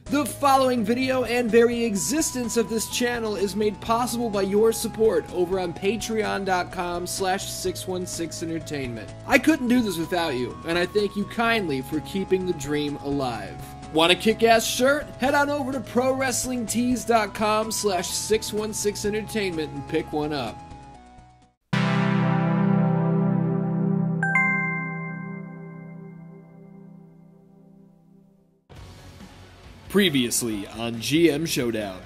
The following video and very existence of this channel is made possible by your support over on patreon.com/616entertainment. I couldn't do this without you, and I thank you kindly for keeping the dream alive. Want a kick-ass shirt? Head on over to prowrestlingtees.com/616entertainment and pick one up. Previously on GM Showdown.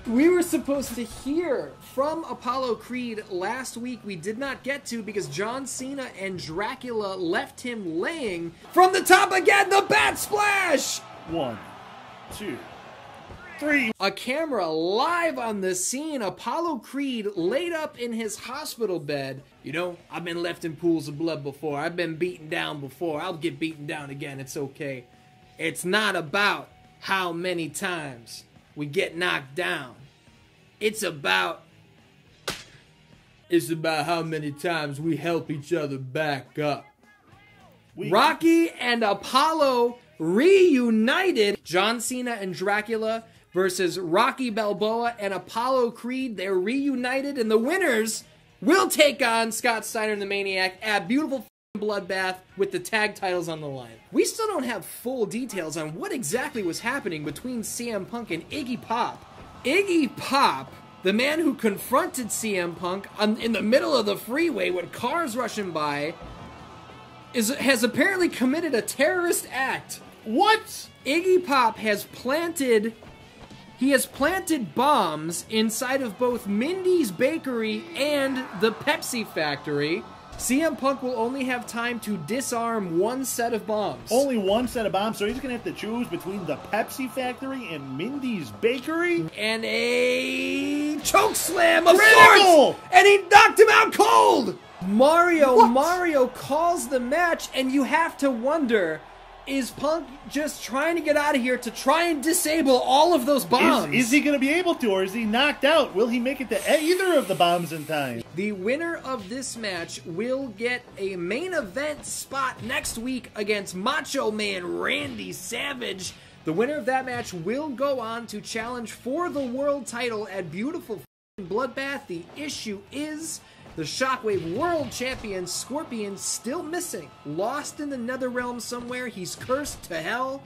We were supposed to hear from Apollo Creed last week. We did not get to because John Cena and Dracula left him laying. From the top again, the bat splash! 1, 2, 3. A camera live on the scene. Apollo Creed laid up in his hospital bed. You know, I've been left in pools of blood before. I've been beaten down before. I'll get beaten down again. It's okay. It's not about how many times we get knocked down. It's about how many times we help each other back up. Rocky and Apollo reunited. John Cena and Dracula versus Rocky Balboa and Apollo Creed. They're reunited, and the winners will take on Scott Steiner and the Maniac at beautiful bloodbath with the tag titles on the line. We still don't have full details on what exactly was happening between CM Punk and Iggy Pop. Iggy Pop, the man who confronted CM Punk in the middle of the freeway with cars rushing by, has apparently committed a terrorist act. What? Iggy Pop has planted bombs inside of both Mindy's bakery and the Pepsi factory. CM Punk will only have time to disarm one set of bombs. Only one set of bombs, so he's going to have to choose between the Pepsi factory and Mindy's bakery? And a choke slam of sorts! And he knocked him out cold! Mario calls the match, and you have to wonder, is Punk just trying to get out of here to try and disable all of those bombs? Is he going to be able to, or is he knocked out? Will he make it to either of the bombs in time? The winner of this match will get a main event spot next week against Macho Man Randy Savage. The winner of that match will go on to challenge for the world title at beautiful bloodbath. The issue is the Shockwave World Champion, Scorpion, still missing. Lost in the Netherrealm somewhere. He's cursed to hell.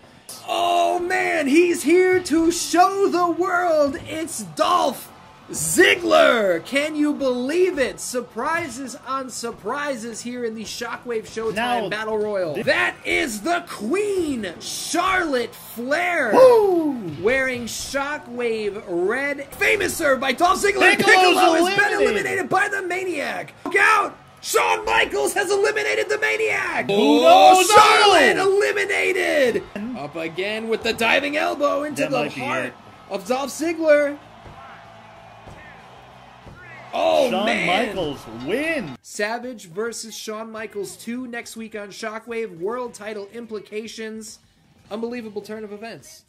Oh man, he's here to show the world. It's Dolph Ziggler. Can you believe it? Surprises on surprises here in the Shockwave Showtime Battle Royal. That is the Queen, Charlotte Flair. Woo! Wearing Shockwave red. Famous serve by Dolph Ziggler. Piccolo has been eliminated by the Maniac. Look out! Shawn Michaels has eliminated the Maniac. Oh, Charlotte eliminated. Up again with the diving elbow into the heart of Dolph Ziggler. Oh, Shawn man. Michaels win. Savage versus Shawn Michaels 2 next week on Shockwave. World title implications. Unbelievable turn of events.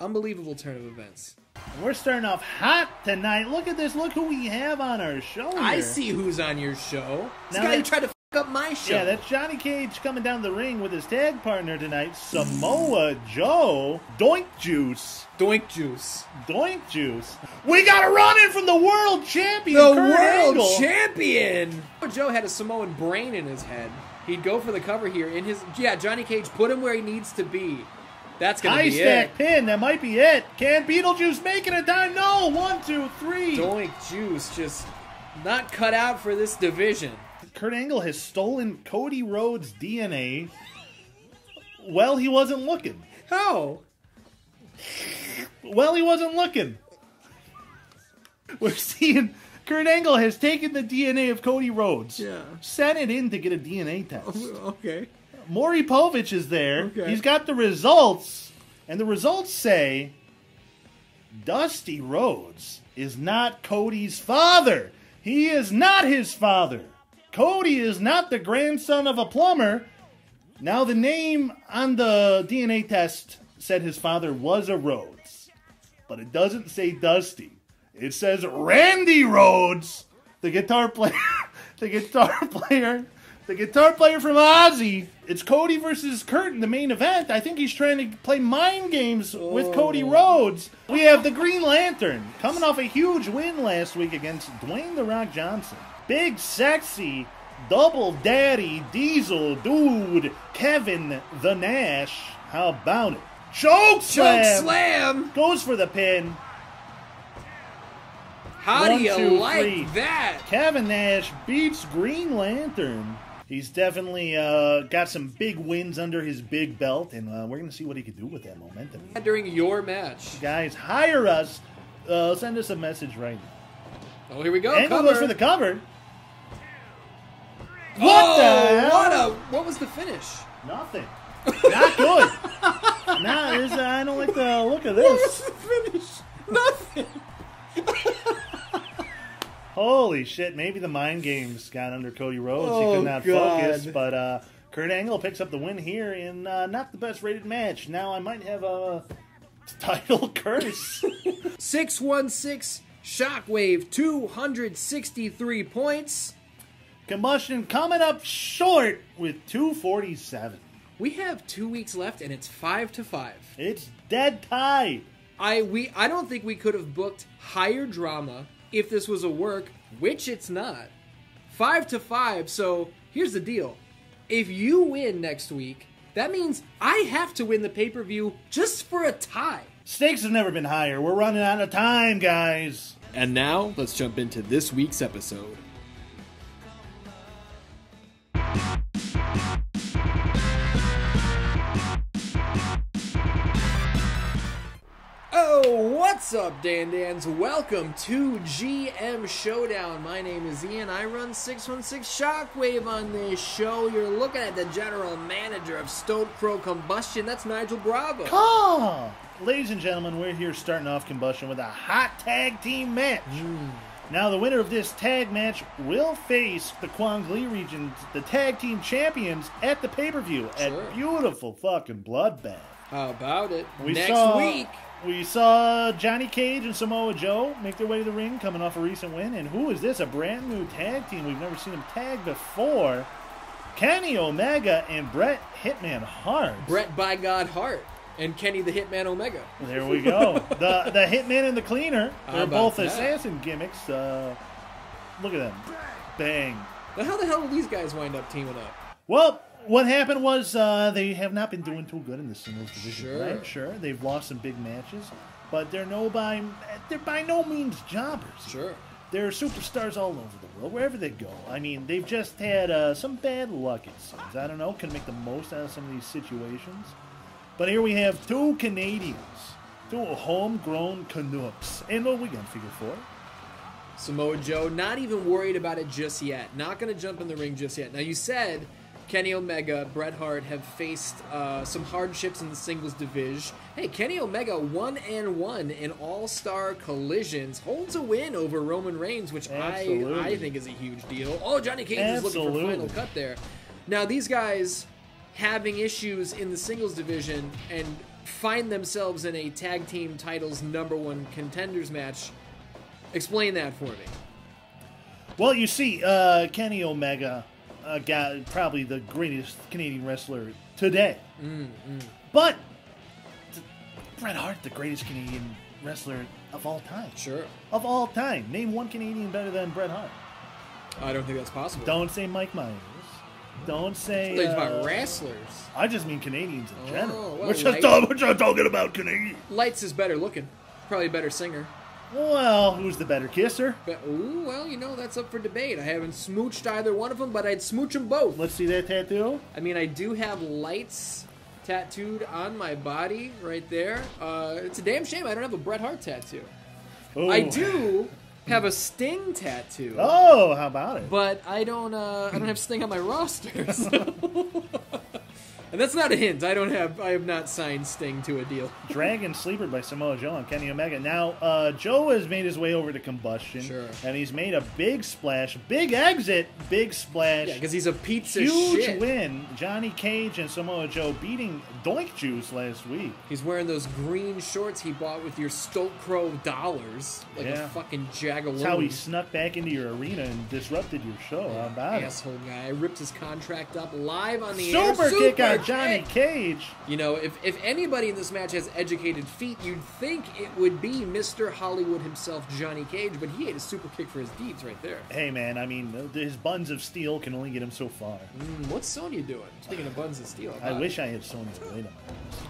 Unbelievable turn of events. We're starting off hot tonight. Look at this. Look who we have on our show here. I see who's on your show. This guy who tried to f*** up my show. Yeah, that's Johnny Cage coming down the ring with his tag partner tonight, Samoa Joe. Doink Juice. Doink Juice. Doink Juice. We got a run-in from the world champion, The Kurt world Angle. champion! Joe had a Samoan brain in his head. He'd go for the cover here. Johnny Cage put him where he needs to be. That's going to be it. High stack pin, that might be it. Can Beetlejuice make it in time? No! 1, 2, 3. Doink Juice just not cut out for this division. Kurt Angle has stolen Cody Rhodes' DNA. Well, he wasn't looking. How? Well, he wasn't looking. We're seeing Kurt Angle has taken the DNA of Cody Rhodes. Yeah. Sent it in to get a DNA test. Okay. Maury Povich is there. Okay. He's got the results. And the results say Dusty Rhodes is not Cody's father. He is not his father. Cody is not the grandson of a plumber. Now, the name on the DNA test said his father was a Rhodes. But it doesn't say Dusty. It says Randy Rhodes, the guitar player the guitar player from Ozzy. It's Cody versus Kurt in the main event. I think he's trying to play mind games with Cody Rhodes. We have the Green Lantern coming off a huge win last week against Dwayne The Rock Johnson. Big, sexy, double daddy, diesel dude, Kevin the Nash. How about it? Choke slam! Choke slam! Goes for the pin. How do you like that? Kevin Nash beats Green Lantern. He's definitely got some big wins under his big belt, and we're going to see what he can do with that momentum. During your match. Guys, hire us. Send us a message right now. Oh, here we go. Angle cover. goes for the cover. What the hell? What was the finish? Nothing. Not good. I don't like the look of this. What was the finish? Nothing. Holy shit, maybe the mind games got under Cody Rhodes. Oh, he could not God. focus, but Kurt Angle picks up the win here in not the best rated match. Now I might have a title curse. 616 Shockwave, 263 points. Combustion coming up short with 247. We have 2 weeks left, and it's 5-5. It's dead tie. I don't think we could have booked higher drama if this was a work, which it's not. 5-5, so here's the deal. If you win next week, that means I have to win the pay-per-view just for a tie. Stakes have never been higher. We're running out of time, guys. And now, let's jump into this week's episode. Oh, what's up, Dan-Dans? Welcome to GM Showdown. My name is Ian. I run 616 Shockwave on this show. You're looking at the general manager of Stone Crow Combustion. That's Nigel Bravo. Oh, ladies and gentlemen, we're here starting off Combustion with a hot tag team match. Now, the winner of this tag match will face the Kwangli region, the tag team champions, at the pay-per-view at beautiful fucking Bloodbath. How about it? Next week. We saw Johnny Cage and Samoa Joe make their way to the ring, coming off a recent win. And who is this? A brand new tag team. We've never seen them tag before. Kenny Omega and Bret Hitman Hart. Bret by God Hart and Kenny the Hitman Omega. There we go. the Hitman and the Cleaner. They're both that? assassin gimmicks. Look at them. Bang. Now, how the hell did these guys wind up teaming up? Well, what happened was they have not been doing too good in the singles division. Sure. Right? Sure. They've lost some big matches, but they're by no means jobbers. Sure. They're superstars all over the world, wherever they go. I mean, they've just had some bad luck, it seems. I don't know, can make the most out of some of these situations. But here we have two Canadians, two homegrown Canucks. And what we got, figure four? Samoa Joe, not even worried about it just yet. Not going to jump in the ring just yet. Now, you said Kenny Omega, Bret Hart have faced some hardships in the singles division. Hey, Kenny Omega 1-1 in all-star collisions, holds a win over Roman Reigns, which I think is a huge deal. Oh, Johnny Cage is looking for final cut there. Now, these guys having issues in the singles division and find themselves in a tag team titles #1 contenders match. Explain that for me. Well, you see, Kenny Omega got probably the greatest Canadian wrestler today. But Bret Hart, the greatest Canadian wrestler of all time. Sure. Of all time. Name one Canadian better than Bret Hart. I don't think that's possible. Don't say Mike Myers. Don't say... They're about wrestlers. I just mean Canadians in general. Well, we're just talking about Canadians. Lights is better looking. Probably a better singer. Well, who's the better kisser? But, well, that's up for debate. I haven't smooched either one of them, but I'd smooch them both. Let's see that tattoo. I mean, I do have lights tattooed on my body right there. It's a damn shame I don't have a Bret Hart tattoo. Ooh. I do have a Sting tattoo. Oh, how about it? But I don't have Sting on my roster. So. And that's not a hint. I have not signed Sting to a deal. Dragon Sleeper by Samoa Joe and Kenny Omega. Now, Joe has made his way over to Combustion. Sure. And he's made a big splash, big exit, big splash. Yeah, because he's a pizza huge shit. win. Johnny Cage and Samoa Joe beating Doink Juice last week. He's wearing those green shorts he bought with your Stoke Crow dollars. Like a fucking jagaloon. That's how he snuck back into your arena and disrupted your show. How about asshole guy. I ripped his contract up live on the Super air. Kick on Johnny Cage. You know, if anybody in this match has educated feet, you'd think it would be Mr. Hollywood himself, Johnny Cage, but he ate a super kick for his deeds right there. Hey, man, I mean, his buns of steel can only get him so far. What's Sonya doing? Speaking of buns of steel. I wish I had Sonya Blade.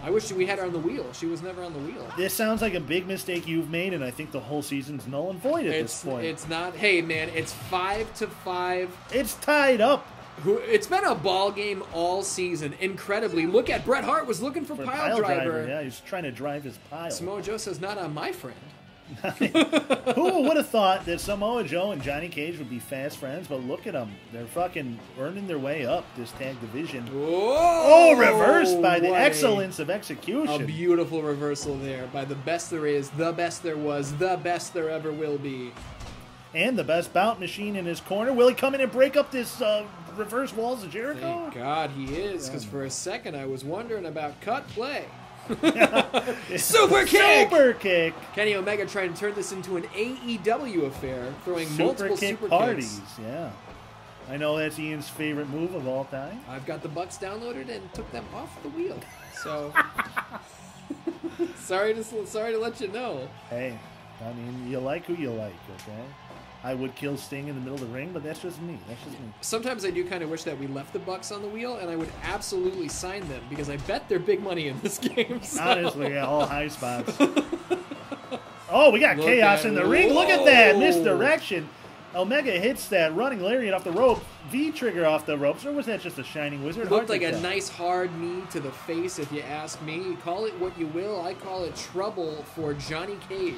I wish we had her on the wheel. She was never on the wheel. This sounds like a big mistake you've made, and I think the whole season's null and void at this point. It's not. Hey, man, it's 5-5. It's tied up. It's been a ball game all season. Incredibly. Look at Bret Hart was looking for pile driver. Yeah, he's trying to drive his pile. Samoa Joe says, not on my friend. Who would have thought that Samoa Joe and Johnny Cage would be fast friends? But look at them. They're fucking earning their way up this tag division. Whoa, reversed by the excellence of execution. A beautiful reversal there by the best there is, the best there was, the best there ever will be. And the best bout machine in his corner. Will he come in and break up this reverse walls of Jericho? Thank God he is, because for a second I was wondering about cut play. Super kick! Super kick! Kenny Omega trying to turn this into an AEW affair, throwing multiple super parties. Kicks. Yeah, I know that's Ian's favorite move of all time. I've got the Bucks downloaded and took them off the wheel. So sorry to let you know. Hey, I mean, you like who you like, okay? I would kill Sting in the middle of the ring, but that's just me. Sometimes I do kind of wish that we left the Bucks on the wheel, and I would absolutely sign them, because I bet they're big money in this game. So. Honestly, yeah, all high spots. Oh, we got chaos in the ring. Look at that. Misdirection. Omega hits that running lariat off the rope. V-trigger off the ropes. Or was that just a Shining Wizard? It looked like a nice hard knee to the face, if you ask me. Call it what you will. I call it trouble for Johnny Cage.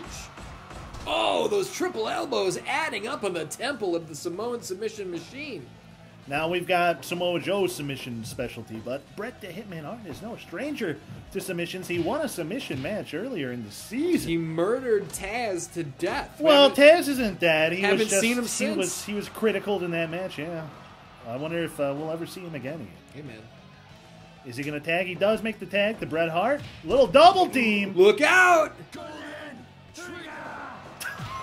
Oh, those triple elbows adding up on the temple of the Samoan submission machine. Now we've got Samoa Joe's submission specialty, but Bret the Hitman Hart is no stranger to submissions. He won a submission match earlier in the season. He murdered Taz to death. Well, Taz isn't dead. Haven't seen him since. He was critical in that match, yeah. I wonder if we'll ever see him again. Hey, man. Is he going to tag? He does make the tag to Bret Hart. Little double team. Look out!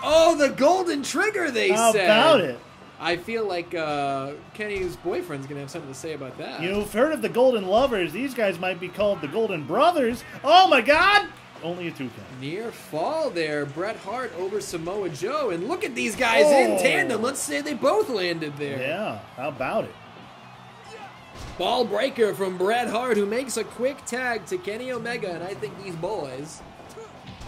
Oh, the golden trigger, they said. How about it? I feel like Kenny's boyfriend's going to have something to say about that. You've heard of the Golden Lovers. These guys might be called the Golden Brothers. Oh, my God! Only a 2 count. Near fall there. Bret Hart over Samoa Joe. And look at these guys in tandem. Let's say they both landed there. Yeah, how about it? Ball breaker from Bret Hart, who makes a quick tag to Kenny Omega. And I think these boys...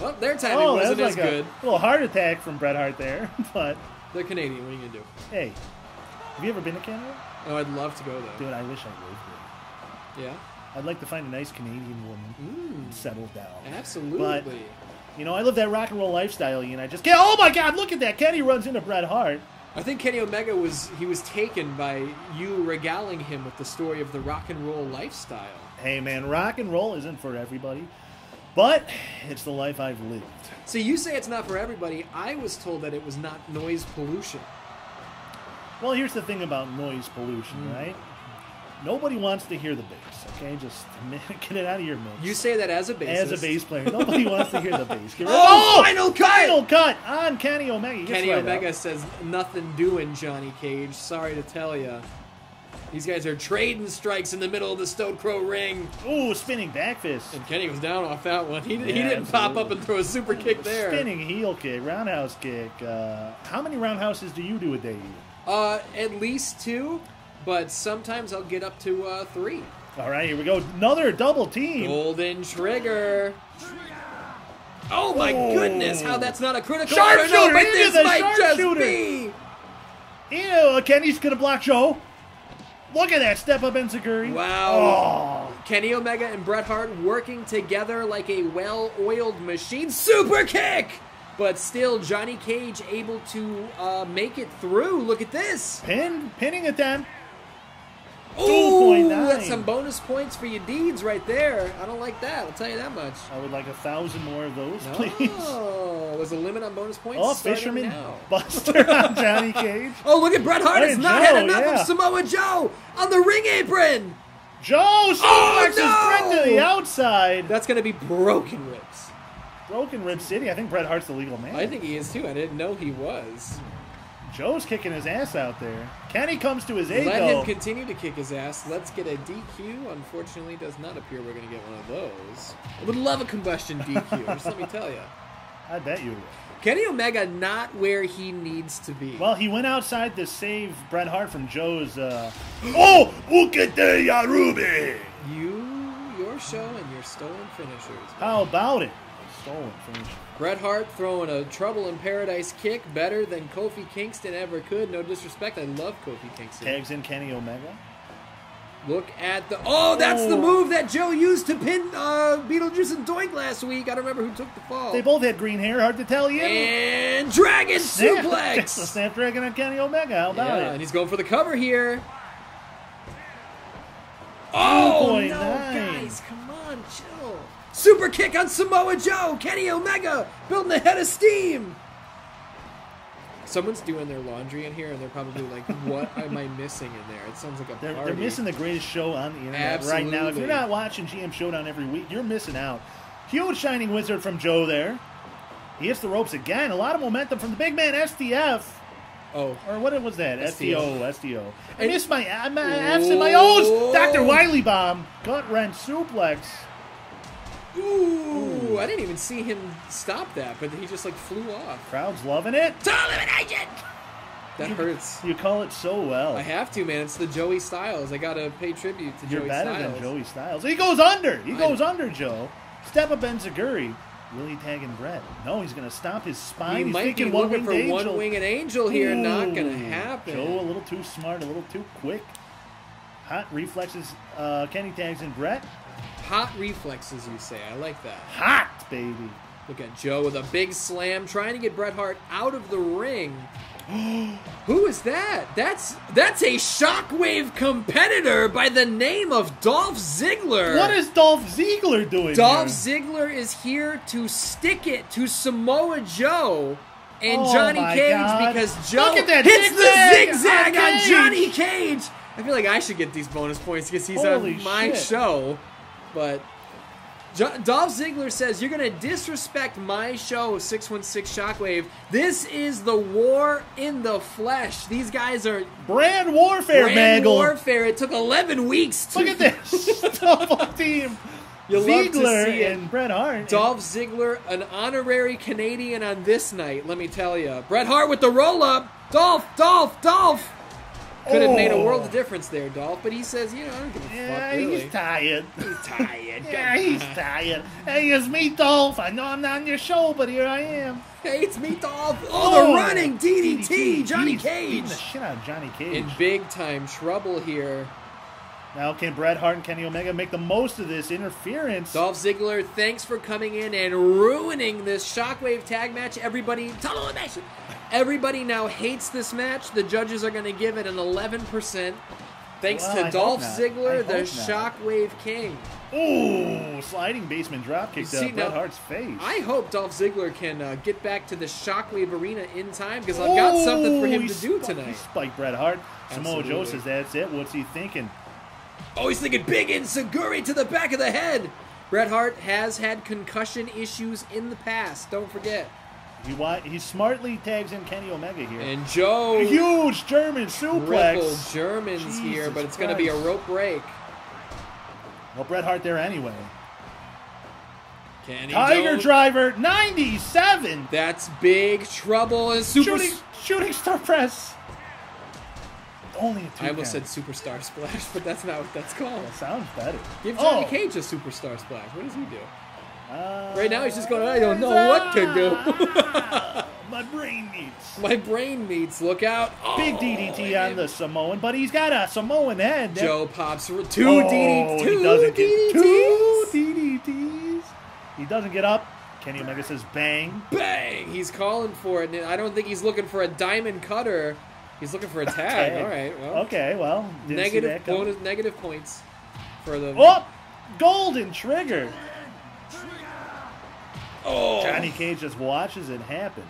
Well, their timing wasn't as good. A little heart attack from Bret Hart there, but... They're Canadian. What are you going to do? Hey, have you ever been to Canada? Oh, I'd love to go there. Dude, I wish I lived there. Yeah? I'd like to find a nice Canadian woman and settle down. Absolutely. But, you know, I live that rock and roll lifestyle, and I just can't... Oh, my God, look at that. Kenny runs into Bret Hart. I think Kenny Omega was taken by you regaling him with the story of the rock and roll lifestyle. Hey, man, rock and roll isn't for everybody. But it's the life I've lived. So you say it's not for everybody. I was told that it was not noise pollution. Well, here's the thing about noise pollution, right? Nobody wants to hear the bass, okay? Just get it out of your mix. You say that as a bassist. As a bass player. Nobody wants to hear the bass. Final cut! Final cut on Kenny Omega. Kenny Omega says, nothing doing, Johnny Cage. Sorry to tell you. These guys are trading strikes in the middle of the Stone Crow ring. Ooh, spinning back fist. And Kenny was down off that one. He didn't pop up and throw a super kick there. Spinning heel kick, roundhouse kick. How many roundhouses do you do a day? At least 2, but sometimes I'll get up to 3. All right, here we go. Another double team. Golden trigger. Oh my goodness, how that's not a critical sharpshooter, but this might just be. Ew, Kenny's gonna block Joe. Look at that step up enziguri. Wow. Oh. Kenny Omega and Bret Hart working together like a well-oiled machine. Super kick! But still, Johnny Cage able to make it through. Look at this. Pinning attempt. Oh, 2.9. that's some bonus points for your deeds right there. I don't like that. I'll tell you that much. I would like 1,000 more of those, No. please. There's a limit on bonus points. Oh, starting Fisherman now. Buster on Johnny Cage. Oh, look at Bret Hart. Hey, Has not Joe, had enough yeah. of Samoa Joe on the ring apron. Joe suplexes no! Bret to the outside. That's going to be broken ribs. Broken Rib City. I think Bret Hart's the legal man. I think he is too. I didn't know he was. Joe's kicking his ass out there. Kenny comes to his aid, Let though. him continue to kick his ass. Let's get a DQ. Unfortunately, does not appear we're going to get one of those. I would love a Combustion DQ, just let me tell you. I bet you would. Kenny Omega not where he needs to be. Well, he went outside to save Bret Hart from Joe's, Oh! Ukete Yarubi! Your show and your stolen finishers. How about it? Stolen finish. Bret Hart throwing a Trouble in Paradise kick better than Kofi Kingston ever could. No disrespect, I love Kofi Kingston. Tags in Kenny Omega. Look at the... Oh, that's the move that Joe used to pin Beetlejuice and Doink last week. I don't remember who took the fall. They both had green hair, hard to tell you. And Dragon Suplex! That's the Snapdragon on Kenny Omega. How about Yeah, it? and he's going for the cover here. Oh, 2.9. no, guys, come on, chill. Super kick on Samoa Joe. Kenny Omega building a head of steam. Someone's doing their laundry in here, and they're probably like, what am I missing in there? It sounds like a party. They're missing the greatest show on the internet right now. If you're not watching GM Showdown every week, you're missing out. Huge Shining Wizard from Joe there. He hits the ropes again. A lot of momentum from the big man, STF. Oh. Or what was that? STO. STO. I missed my F's and my O's. Dr. Wiley Bomb. Gut wrench suplex. Ooh, I didn't even see him stop that, but he just like flew off. Crowd's loving it. Elimination! That hurts. You call it so well. I have to, man. It's the Joey Styles. I gotta pay tribute to You're Joey better Styles. than Joey Styles. He goes under. He goes under, Joe. Step up Enziguri. Will he tag in Bret? No, he's going to stop his spine. He He's might be thinking looking for Angel. one-winged angel here. Ooh, Not gonna happen. Joe a little too smart, a little too quick. Hot reflexes. Kenny tags in Bret. Hot reflexes, you say. I like that. Hot, baby. Look at Joe with a big slam, trying to get Bret Hart out of the ring. Who is that? That's a Shockwave competitor by the name of Dolph Ziggler. What is Dolph Ziggler doing Dolph here? Ziggler is here to stick it to Samoa Joe and Oh Johnny my Cage God. because Joe Look at that hits zigzag the zigzag on on Cage. Johnny Cage. I feel like I should get these bonus points because he's Holy on my shit. show. But Dolph Ziggler says, you're going to disrespect my show, 616 Shockwave. This is the war in the flesh. These guys are Brand warfare, brand Maggle. warfare. It took 11 weeks to... Look at this. Double team. You love to Ziggler see it. and Bret Hart. Dolph Ziggler, an honorary Canadian on this night, let me tell you. Bret Hart with the roll-up. Dolph. Could have made a world of difference there, Dolph. But he says, I don't give a fuck, really. He's tired. He's tired. Yeah, he's tired. Hey, it's me, Dolph. I know I'm not on your show, but here I am. Hey, it's me, Dolph. Oh, the running DDT. Johnny He's Cage. beating the shit out of Johnny Cage. In big-time trouble here. Now, can Bret Hart and Kenny Omega make the most of this interference? Dolph Ziggler, thanks for coming in and ruining this Shockwave tag match. Everybody now hates this match. The judges are going to give it an 11%. Thanks to Dolph Ziggler, the Shockwave King. Ooh, sliding basement dropkick to Bret now, Hart's face. I hope Dolph Ziggler can get back to the Shockwave arena in time because I've got something for him to do tonight. He spiked Bret Hart. Samoa Absolutely. Joe says that's it. What's he thinking? Oh, he's thinking big Enziguri to the back of the head. Bret Hart has had concussion issues in the past. Don't forget. He smartly tags in Kenny Omega here. And Joe. A huge German suplex. Triple Germans here, but it's going to be a rope break. Well, Bret Hart there anyway. Kenny Tiger Driver 97. That's big trouble. And shooting star press. Only a 2 I almost said Superstar Splash, but that's not what that's called. That sounds better. Give Johnny Cage a Superstar Splash. What does he do? Right now he's just going, I don't know what to do. My brain meets. My brain meets. Look out. Oh, Big DDT on the Samoan, but he's got a Samoan head. Joe pops two DDTs. He doesn't get two DDTs. He doesn't get up. Kenny Omega says bang. Bang. He's calling for it. And I don't think he's looking for a diamond cutter. He's looking for a tag. All right. Well. Okay. Well. Negative points for the. Oh, golden trigger. Oh. Johnny Cage just watches it happen.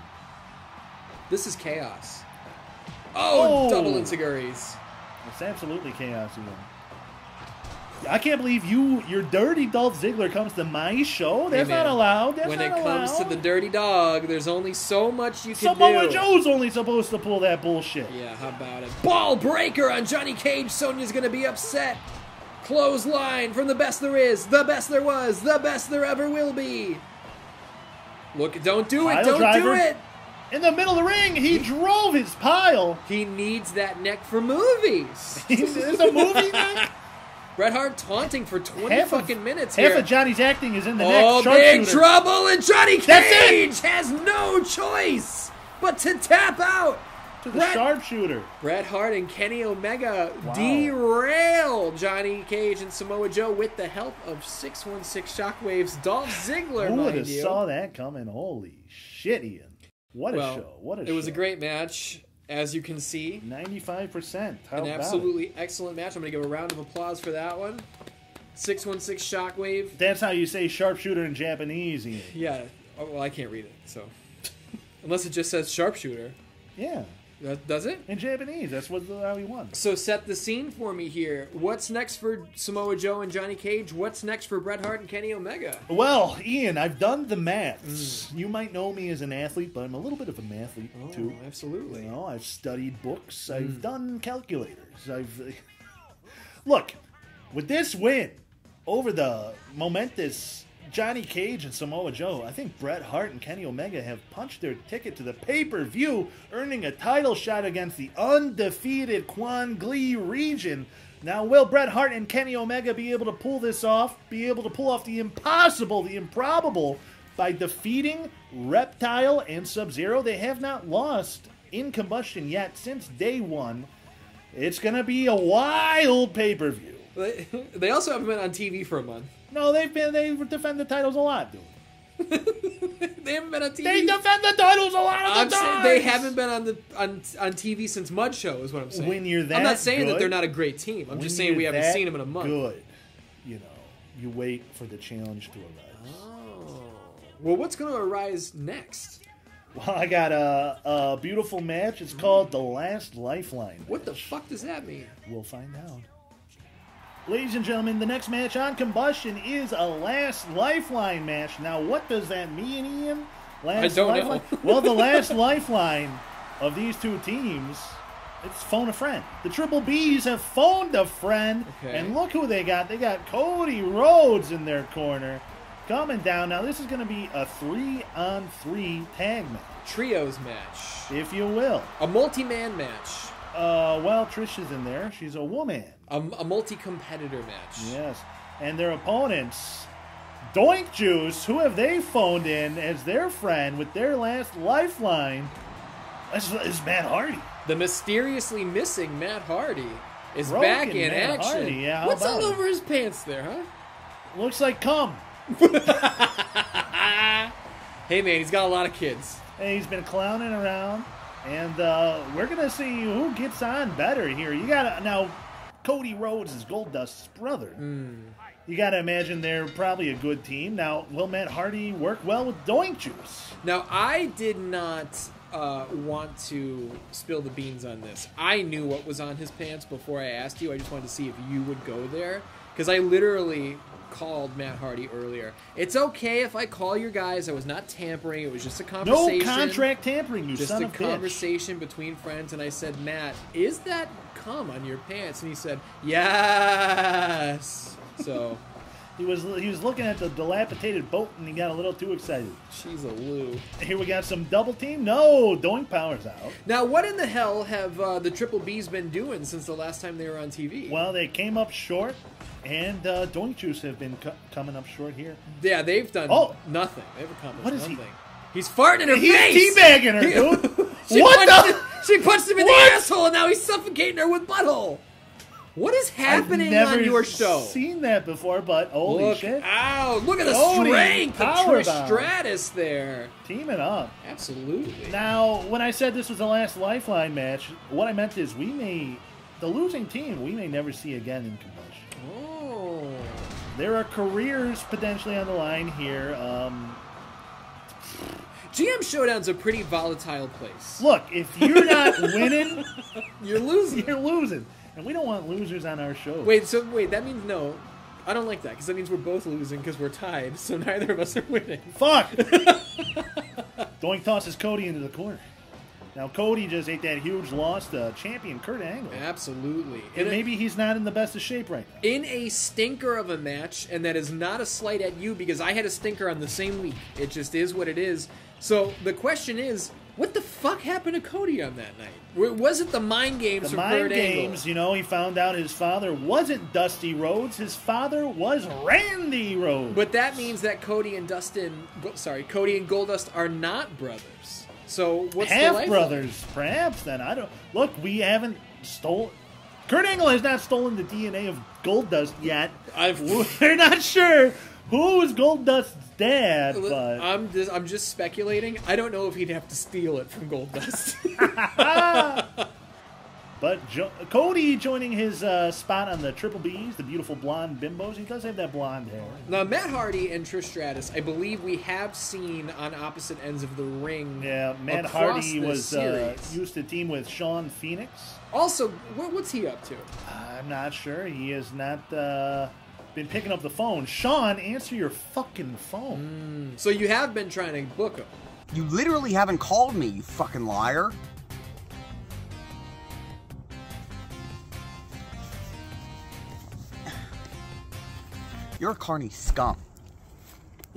This is chaos. Oh, double enziguris. It's absolutely chaos again. I can't believe your dirty Dolph Ziggler comes to my show. That's not allowed. That's when not it comes allowed. to the dirty dog, there's only so much you can do. Samoa Joe's only supposed to pull that bullshit. Yeah, how about it? Ball breaker on Johnny Cage. Sonya's going to be upset. Clothesline from the best there is, the best there was, the best there ever will be. Look, don't do it. Don't do it. In the middle of the ring, he drove his pile. He needs that neck for movies. It's a movie neck? Bret Hart taunting for 20 fucking minutes half here. Of Johnny's acting is in the neck. Oh, big trouble, and Johnny Cage has no choice but to tap out. To the sharpshooter. Bret Hart and Kenny Omega derail Johnny Cage and Samoa Joe with the help of 616 Shockwave's Dolph Ziggler, Who would have saw that coming? Holy shit, Ian. What a show. What a show. It was a great match. As you can see, 95%. An absolutely excellent match. I'm going to give a round of applause for that one. 616 Shockwave. That's how you say sharpshooter in Japanese, Ian. Yeah. Oh, well, I can't read it, so. Unless it just says sharpshooter. Yeah. Does it? In Japanese. That's how he won. So set the scene for me here. What's next for Samoa Joe and Johnny Cage? What's next for Bret Hart and Kenny Omega? Well, Ian, I've done the maths. You might know me as an athlete, but I'm a little bit of a mathlete, too. Absolutely. You know, I've studied books. I've done calculators. Look, with this win over the momentous Johnny Cage and Samoa Joe, I think Bret Hart and Kenny Omega have punched their ticket to the pay-per-view, earning a title shot against the undefeated Quan Glee region. Now, will Bret Hart and Kenny Omega be able to pull this off, be able to pull off the impossible, the improbable, by defeating Reptile and Sub-Zero? They have not lost in Combustion yet since day one. It's going to be a wild pay-per-view. They also haven't been on TV for a month. No, they defend the titles a lot, dude. They haven't been on TV. They defend the titles a lot of the time. They haven't been on TV since Mud Show, is what I'm saying. When you're that I'm not saying good, that they're not a great team. I'm just saying we haven't seen them in a month. Good, you know, you wait for the challenge to arise. Oh, well, what's going to arise next? Well, I got a beautiful match. It's called the Last Lifeline. What the fuck does that mean? We'll find out. Ladies and gentlemen, the next match on Combustion is a Last Lifeline match. Now, what does that mean, Ian? I don't know. Well, the last lifeline of these two teams, it's phone a friend. The Triple Bs have phoned a friend, and look who they got. They got Cody Rhodes in their corner coming down. Now, this is going to be a 3-on-3 tag match. Trios match. If you will. A multi-man match. Well, Trish is in there. She's a woman. A multi-competitor match. Yes. And their opponents, Doink Juice, who have they phoned in as their friend with their last lifeline, is Matt Hardy. The mysteriously missing Matt Hardy is Broken back in Matt action. Hardy, yeah, What's all over his pants there, huh? Looks like cum. Hey, man, he's got a lot of kids. And he's been clowning around. And we're going to see who gets on better here. You got to now, Cody Rhodes is Goldust's brother. You got to imagine they're probably a good team. Now, will Matt Hardy work well with Doink Juice? Now, I did not want to spill the beans on this. I knew what was on his pants before I asked you. I just wanted to see if you would go there. Because I literally called Matt Hardy earlier. It's okay if I call your guys. I was not tampering. It was just a conversation. No contract tampering, you just son a of a conversation between friends. And I said, Matt, is that cum on your pants? And he said, yes. So he was looking at the dilapidated boat and he got a little too excited. She's a loo. Here we got some double team. No, Doink Power's out. Now, what in the hell have the Triple Bs been doing since the last time they were on TV? Well, they came up short. And Doink Juice have been coming up short here. Yeah, they've done nothing. They've accomplished nothing. He's farting in her face! He's teabagging her, dude! She punched him in the asshole, and now he's suffocating her with butthole! What is happening I've never on your show? Seen that before, but holy Look shit! out! Look at the Cody, strength of power Trish bomb. Stratus there. Teaming up. Absolutely. Now, when I said this was the last Lifeline match, what I meant is the losing team, we may never see again in Kombustion. Oh. There are careers potentially on the line here. GM Showdown's a pretty volatile place. Look, if you're not winning, You're losing. you're losing. And we don't want losers on our show. Wait, that means no. I don't like that, because that means we're both losing because we're tied, so neither of us are winning. Fuck! Doink tosses Cody into the corner. Now, Cody just ate that huge loss to champion Kurt Angle. Absolutely. And maybe he's not in the best of shape right now. In a stinker of a match, and that is not a slight at you, because I had a stinker on the same week. It just is what it is. So the question is, what the fuck happened to Cody on that night? Was it the mind games from Kurt Angle? You know, he found out his father wasn't Dusty Rhodes. His father was Randy Rhodes. But that means that Cody and Goldust are not brothers. So what's the half lifeline? brothers, perhaps. Then I don't look. We haven't stolen. Kurt Angle has not stolen the DNA of Goldust yet. We're not sure who is Goldust's dad, but I'm just speculating. I don't know if he'd have to steal it from Goldust. But Cody joining his spot on the Triple Bs, the beautiful blonde bimbos. He does have that blonde hair. Now, Matt Hardy and Trish Stratus, I believe we have seen on opposite ends of the ring. Yeah, Matt Hardy was used to team with Shawn Phoenix. Also, what's he up to? I'm not sure. He has not been picking up the phone. Shawn, answer your fucking phone. So you have been trying to book him. You literally haven't called me, you fucking liar. You're a carny scum.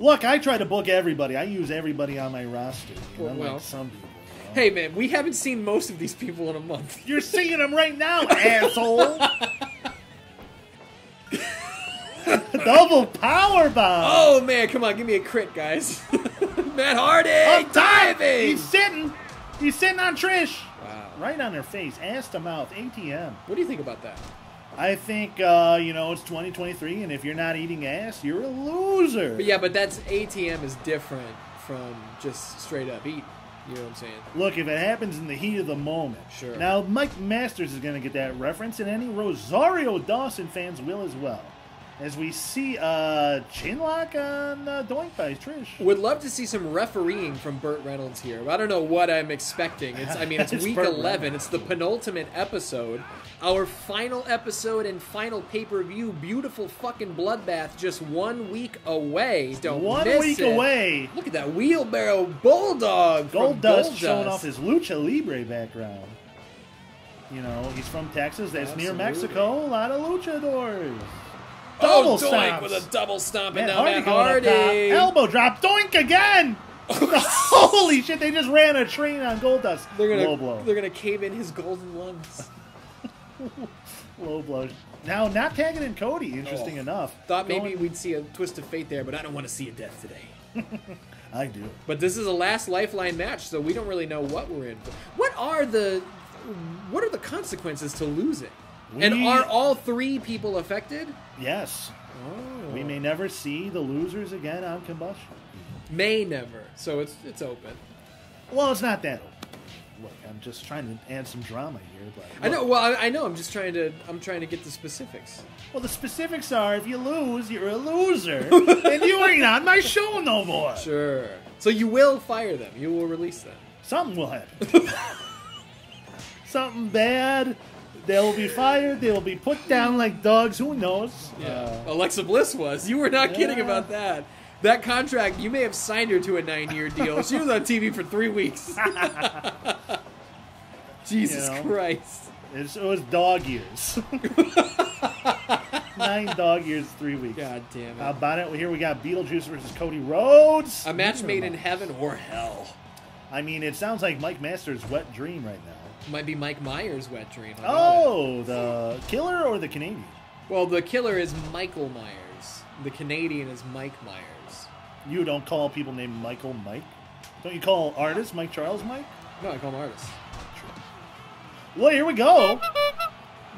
Look, I try to book everybody. I use everybody on my roster. Well. Like some people. Hey, man, we haven't seen most of these people in a month. You're seeing them right now, asshole. Double power bomb. Oh, man, come on, give me a crit, guys. Matt Hardy, Up top. diving. He's sitting on Trish. Wow. Right on her face, ass to mouth, ATM. What do you think about that? I think, it's 2023, and if you're not eating ass, you're a loser. But yeah, but that's ATM is different from just straight up eat. You know what I'm saying? Look, if it happens in the heat of the moment. Sure. Now, Mike Masters is going to get that reference, and any Rosario Dawson fans will as well. As we see chinlock on Doink by Trish. Would love to see some refereeing from Burt Reynolds here. I don't know what I'm expecting. It's It's week Burt 11. Reynolds. It's the penultimate episode. Our final episode and final pay-per-view. Beautiful fucking bloodbath just 1 week away. Don't miss it. 1 week away. Look at that wheelbarrow bulldog from Goldust showing off his Lucha Libre background. You know, he's from Texas. That's near Absolutely. Mexico. A lot of luchadors. Double Double Doink stomps. with a double stomp, and Matt now Hardy Matt going up top. Hardy. Elbow drop. Doink again. Holy shit, they just ran a train on Goldust. Low blow. They're gonna cave in his golden lungs. Low blow. Now, not tagging in Cody, interesting enough. Thought maybe we'd see a twist of fate there, but I don't want to see a death today. I do. But this is a last Lifeline match, so we don't really know what we're in for. What are the consequences to losing? And are all three people affected? Yes. Oh. We may never see the losers again on Kombustion. May never. So it's open. Well, it's not that open. Look, I'm just trying to add some drama here. But I know. Well, I know. I'm trying to get the specifics. Well, the specifics are: if you lose, you're a loser, and you ain't on my show no more. Sure. So you will fire them. You will release them. Something will happen. Something bad. They'll be fired. They'll be put down like dogs. Who knows? Yeah. Alexa Bliss was. You were not kidding about that. That contract, you may have signed her to a 9-year deal. She was on TV for 3 weeks. Jesus Christ. It was dog years. 9 dog years, 3 weeks. God damn it. How about it? Here we got Beetlejuice versus Cody Rhodes. A match made in heaven or hell. I mean, it sounds like Mike Masters' wet dream right now. Might be Mike Myers' wet dream. Oh, the killer or the Canadian? Well, the killer is Michael Myers. The Canadian is Mike Myers. You don't call people named Michael Mike? Don't you call artists Mike Charles Mike? No, I call him artists. Well, here we go.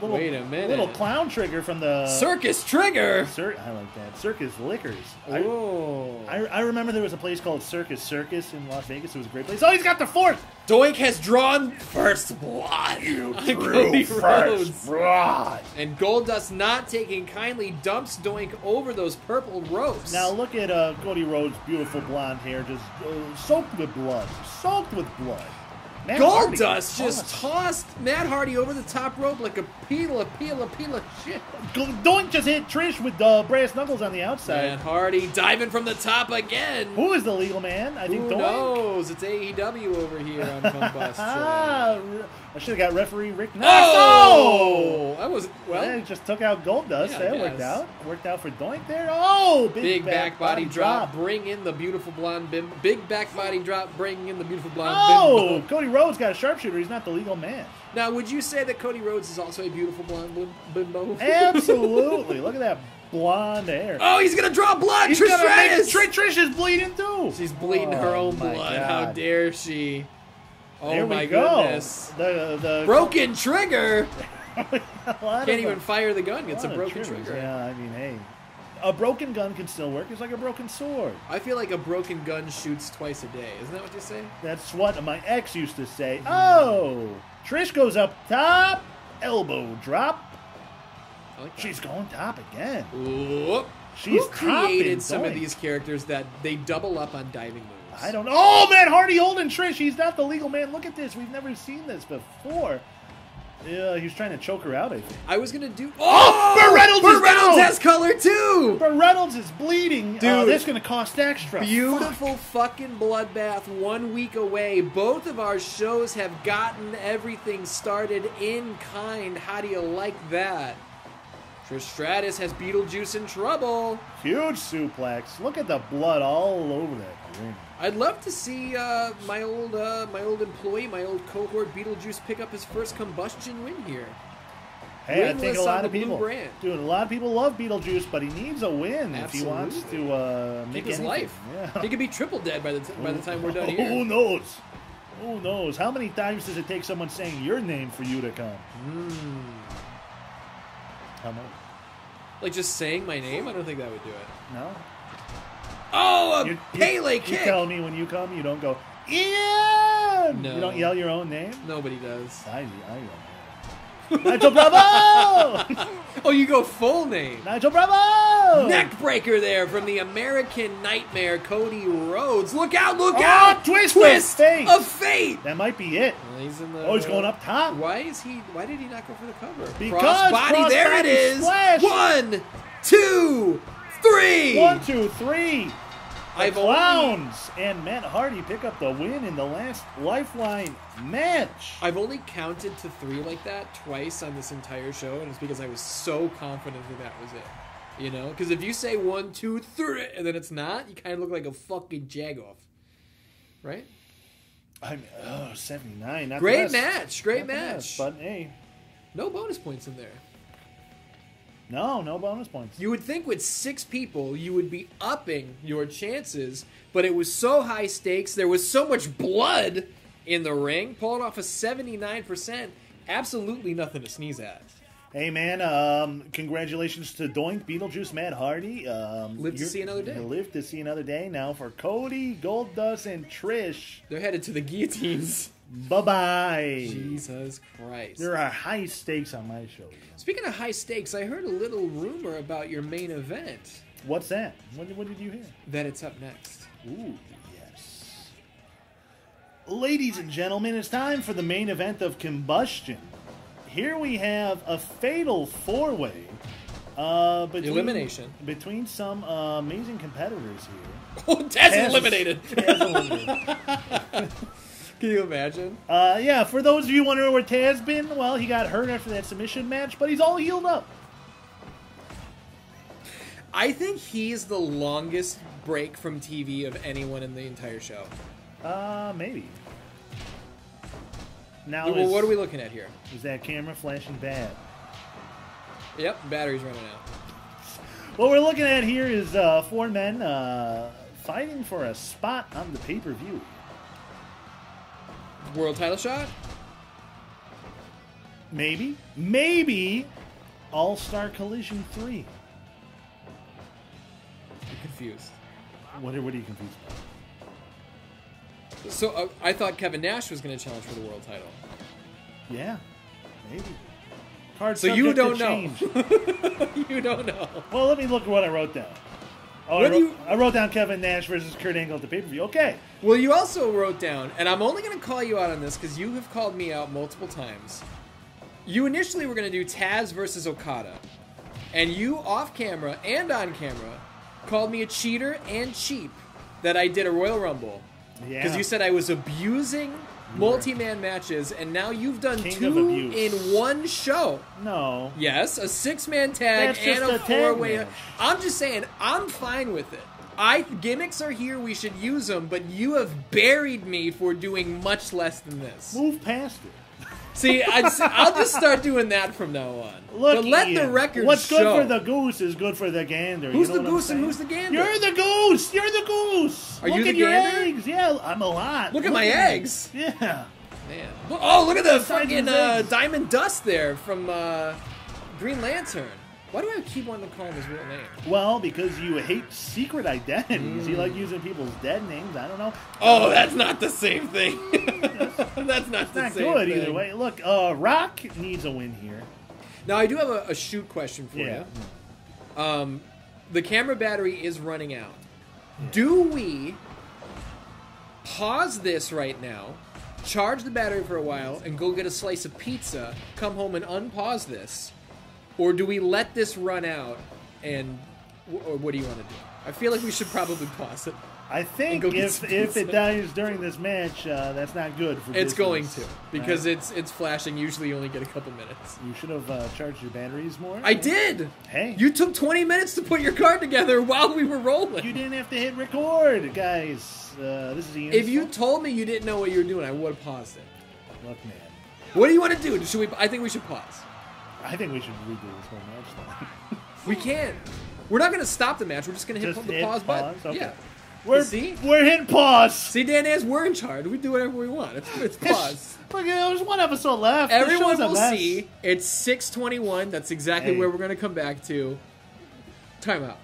Wait a minute. Little clown trigger from the Circus Trigger. I like that. Circus Liquors. Oh. I remember there was a place called Circus in Las Vegas. It was a great place. Oh, he's got the fork. Doink has drawn first blood. You on drew Cody first Rhodes. blood. And Goldust, not taking kindly, dumps Doink over those purple ropes. Now look at Cody Rhodes' beautiful blonde hair, just soaked with blood. Soaked with blood. Goldust just tossed Matt Hardy over the top rope like a peel of shit. Doink just hit Trish with brass knuckles on the outside. Matt Hardy diving from the top again. Who is the legal man? I think Who Doink. knows? It's AEW over here on Combustion. I should have got referee Rick Knox. Oh! That was, well. Yeah, he just took out Goldust. Yeah, That worked out. Worked out for Doink there. Oh, big back body drop. Bring in the beautiful blonde bim. Big back body drop. Bring in the beautiful blonde bimbo. Cody Rhodes got a sharpshooter. He's not the legal man. Now, would you say that Cody Rhodes is also a beautiful blonde bimbo? Absolutely. Look at that blonde hair. Oh, he's going to draw blood. Trish is bleeding too. She's bleeding her own blood. God. How dare she? Oh there my we go. goodness. The broken trigger. Can't even fire the gun. It's a broken trigger. Yeah, I mean, hey. A broken gun can still work. It's like a broken sword. I feel like a broken gun shoots twice a day. Isn't that what you say? That's what my ex used to say. Oh, Trish goes up top. Elbow drop. Like she's going top again. Whoop. She's Who created some Doink. of these characters that they double up on diving moves? I don't know. Oh, man, Hardy holding Trish. He's not the legal man. Look at this. We've never seen this before. Yeah, he was trying to choke her out, I think. I was going to do... Oh! Burt Reynolds has color, too! Burt Reynolds is bleeding. Dude. That's going to cost extra. Beautiful fucking bloodbath 1 week away. Both of our shows have gotten everything started in kind. How do you like that? Trish Stratus has Beetlejuice in trouble. Huge suplex. Look at the blood all over that ring. I'd love to see my old employee, my old cohort Beetlejuice pick up his first Combustion win here. Hey, I think a lot of people, dude, a lot of people love Beetlejuice, but he needs a win if he wants to make his anything. life. Yeah. He could be triple dead by the time we're done here. Who knows? Who knows? How many times does it take someone saying your name for you to come? How many? Like just saying my name? I don't think that would do it. No. Oh, Pele kick! You tell me when you come, you don't go, Ian! No. You don't yell your own name? Nobody does. I yell. Nigel Bravo! Oh, you go full name. Nigel Bravo! Neckbreaker there from the American Nightmare, Cody Rhodes. Look out, look out! Twist of fate! That might be it. Well, he's going up top. Why did he not go for the cover? Because crossbody, there it is! Splash. 1, 2, 3! 1, 2, 3. The Clowns and Matt Hardy pick up the win in the Last Lifeline match. I've only counted to 3 like that twice on this entire show, and it's because I was so confident that was it. You know? Because if you say 1, 2, 3, and then it's not, you kind of look like a fucking jagoff. Right? I mean, 79. Not great the best. match. Great not match. But, hey. No bonus points in there. No bonus points. You would think with 6 people, you would be upping your chances, but it was so high stakes. There was so much blood in the ring. Pulling off a 79%. Absolutely nothing to sneeze at. Hey, man, congratulations to Doink, Beetlejuice, Matt Hardy. Live to see another day. Live to see another day. Now for Cody, Goldust, and Trish. They're headed to the guillotines. Bye-bye. Jesus Christ. There are high stakes on my show. Speaking of high stakes, I heard a little rumor about your main event. What's that? What did you hear? That it's up next. Ooh, yes. Ladies and gentlemen, it's time for the main event of Combustion. Here we have a fatal 4-way elimination between some amazing competitors here. Oh, Taz eliminated. Taz eliminated. Can you imagine? Yeah, for those of you wondering where Taz been, well, he got hurt after that submission match, but he's all healed up. I think he's the longest break from TV of anyone in the entire show. Maybe. Now, well, what are we looking at here? Is that camera flashing bad? Yep, battery's running out. What we're looking at here is 4 men fighting for a spot on the pay-per-view. World title shot? Maybe All-Star Collision 3. I'm confused. What are you confused about? So I thought Kevin Nash was going to challenge for the world title. Yeah, maybe. Card so you don't know. change. You don't know. Well, let me look at what I wrote down. Oh, I wrote down Kevin Nash versus Kurt Angle at the pay-per-view. Okay. Well, you also wrote down, and I'm only going to call you out on this because you have called me out multiple times. You initially were going to do Taz versus Okada, and you off camera and on camera called me a cheater and cheap that I did a Royal Rumble. Yeah. Because you said I was abusing multi-man matches, and now you've done King 2 in one show. No. Yes, a 6-man tag That's and just a a 4-way. tag match. I'm just saying, I'm fine with it. Gimmicks are here, we should use them, but you have buried me for doing much less than this. Move past it. See, I'll just start doing that from now on. Look, but let Ian, the record what's show. good for the goose is good for the gander. Who's you know the what goose I'm and saying? who's the gander? You're the goose. You're the goose. Are look you the at your gander? eggs. Yeah, I'm a lot. Look at my eggs. Yeah. Man. Oh, look at the The size of fucking his eggs. Diamond Dust there from Green Lantern. Why do I keep wanting to call him his real name? Well, because you hate secret identities. You like using people's dead names. I don't know. Oh, that's not the same thing. That's not the Not same good thing. either way. Look, Rock needs a win here. Now, I do have a shoot question for Yeah. you. The camera battery is running out. Do we pause this right now, charge the battery for a while, and go get a slice of pizza, come home and unpause this? Or do we let this run out, and or what do you want to do? I feel like we should probably pause it. I think go get if some it pizza. dies during this match, that's not good for It's business. going to, because Right? it's flashing. Usually you only get a couple minutes. You should have charged your batteries more. I did! Hey. You took 20 minutes to put your card together while we were rolling. You didn't have to hit record, guys. This is Ian's If you fault. told me you didn't know what you were doing, I would have paused it. Look, man. What do you want to do? Should we? I think we should pause. I think we should redo this whole match. We can. We're not going to stop the match. We're just going to hit Just the hit pause button. pause? Okay. Yeah. We're See? we're hitting pause. See, Dan Nance, we're in charge. We do whatever we want. It's pause. Look, there's one episode left. This Everyone show's a will mess. see. It's 6:21. That's exactly Hey. where we're going to come back to. Timeout.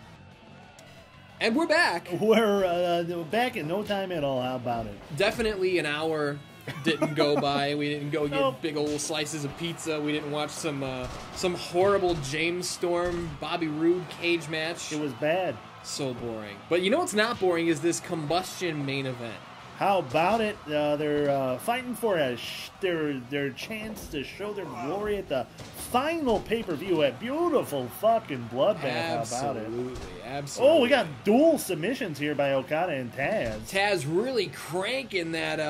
And we're back. We're back in no time at all. How about it? Definitely an hour didn't go by. We didn't go get Nope. big old slices of pizza. We didn't watch some horrible James Storm Bobby Roode cage match. It was bad. So boring. But you know what's not boring is this Kombustion main event. How about it? They're fighting for their chance to show their glory at the final pay-per-view at beautiful fucking bloodbath. How about it? Absolutely. Oh, we got dual submissions here by Okada and Taz. Taz really cranking that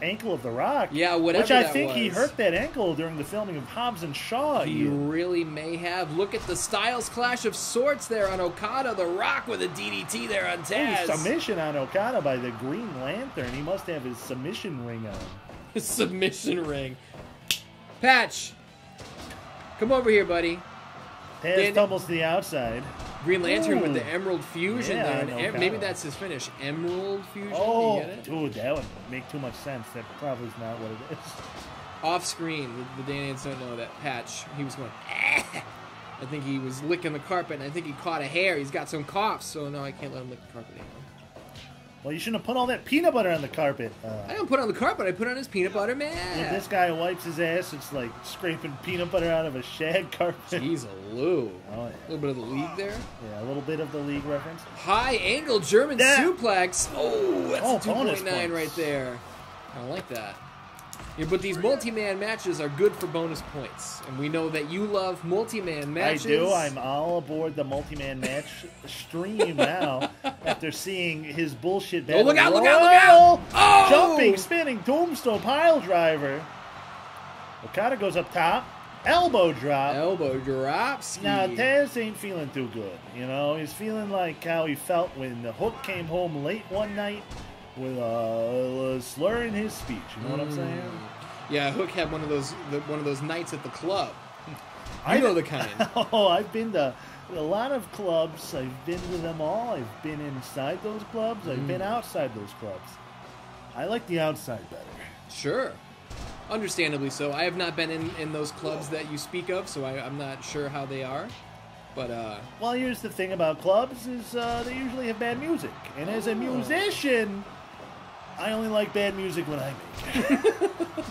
Ankle of the Rock. Yeah, whatever Which I that think he was. hurt that ankle during the filming of Hobbs and Shaw. He really may have. Look at the Styles clash of sorts there on Okada. The Rock with a DDT there on Taz. Ooh, submission on Okada by the Green Lantern. He must have his submission ring on. Submission ring. Patch, come over here, buddy. Taz tumbles to the outside. Green Lantern with Ooh. the Emerald Fusion Yeah, there. on And Okada. maybe that's his finish. Emerald Fusion? Oh, You get it? dude, that would make too much sense. That probably is not what it is. Off screen, the Danians don't know that Patch, he was going, I think he was licking the carpet, and I think he caught a hair. He's got some coughs, so no, I can't let him lick the carpet anymore. Well, you shouldn't have put all that peanut butter on the carpet. I don't put it on the carpet, I put it on his peanut butter If man. this guy wipes his ass, it's like scraping peanut butter out of a shag carpet. Jeez, a Lou. Oh, yeah. A little bit of the league there. Yeah, a little bit of the league reference. High angle German Yeah. suplex. Oh, that's a bonus 2.9 points. right there. I don't like that. Yeah, but these multi-man matches are good for bonus points. And we know that you love multi-man matches. I do. I'm all aboard the multi-man match stream now after seeing his bullshit battle. look out, look out, look out! Oh! Jumping, spinning, tombstone pile driver. Okada goes up top. Elbow drop. Elbow drops. Now, Taz ain't feeling too good. You know, he's feeling like how he felt when the Hook came home late one night with a slur in his speech. You know what I'm saying? Yeah, Hook had one of those nights at the club. I know the kind. Oh, I've been to a lot of clubs. I've been to them all. I've been inside those clubs. I've been outside those clubs. I like the outside better. Sure. Understandably so. I have not been in those clubs that you speak of, so I'm not sure how they are. But well, here's the thing about clubs is they usually have bad music, and as a musician, I only like bad music when I make it.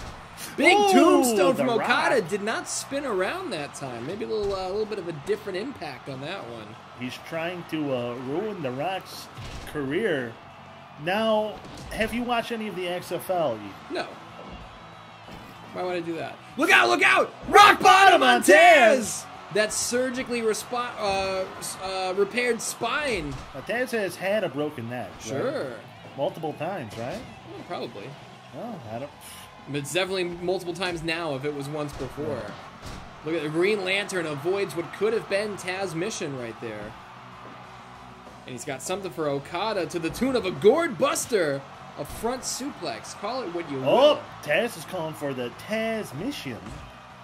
Big tombstone from The Okada Rock. did not spin around that time. Maybe a little bit of a different impact on that one. He's trying to ruin The Rock's career. Now, have you watched any of the XFL? No. Why would I do that? Look out! Look out! Rock bottom on Taz! That surgically repaired spine. Now, Taz has had a broken neck. Sure. Right? Multiple times, right? Well, probably. Well, I don't... But it's definitely multiple times now if it was once before. Look at the Green Lantern avoids what could have been Taz's mission right there. And he's got something for Okada to the tune of a gourd buster. A front suplex. Call it what you will. Oh, Taz is calling for the Taz mission.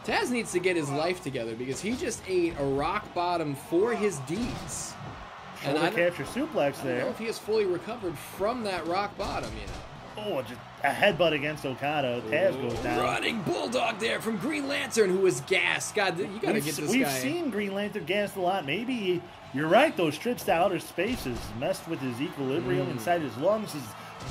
Taz needs to get his life together because he just ate a rock bottom for his deeds. And Shoulder I capture suplex don't know there. if he has fully recovered from that rock bottom, you know. Oh, just a headbutt against Okada. Taz goes down. Running Bulldog there from Green Lantern, who is gassed. God, you gotta get this We've guy. seen Green Lantern gassed a lot. Maybe you're right. Those trips to outer spaces messed with his equilibrium inside his lungs. His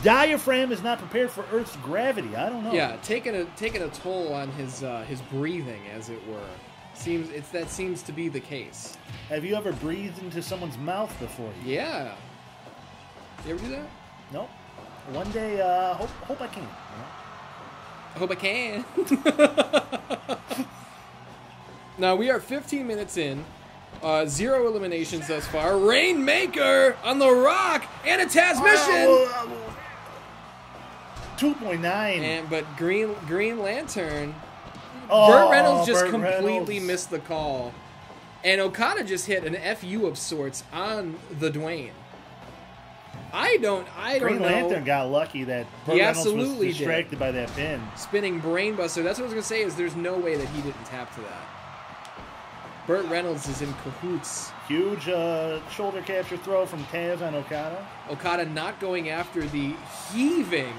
diaphragm is not prepared for Earth's gravity. I don't know. Yeah, taking a toll on his breathing, as it were. That seems to be the case. Have you ever breathed into someone's mouth before? Yeah. You ever do that? Nope. One day, hope I can. I hope I can. Now, we are 15 minutes in. 0 eliminations thus far. Rainmaker on The Rock and a Taz mission. 2.9. But Green Lantern. Oh, Burt Reynolds just Burt completely Reynolds. missed the call. And Okada just hit an FU of sorts on the Dwayne. I don't Green know. Lantern got lucky that Burt He Reynolds was absolutely did. distracted by that pin. Spinning brainbuster. That's what I was going to say is there's no way that he didn't tap to that. Burt Reynolds is in cahoots. Huge shoulder capture throw from Taz on Okada. Okada not going after the heaving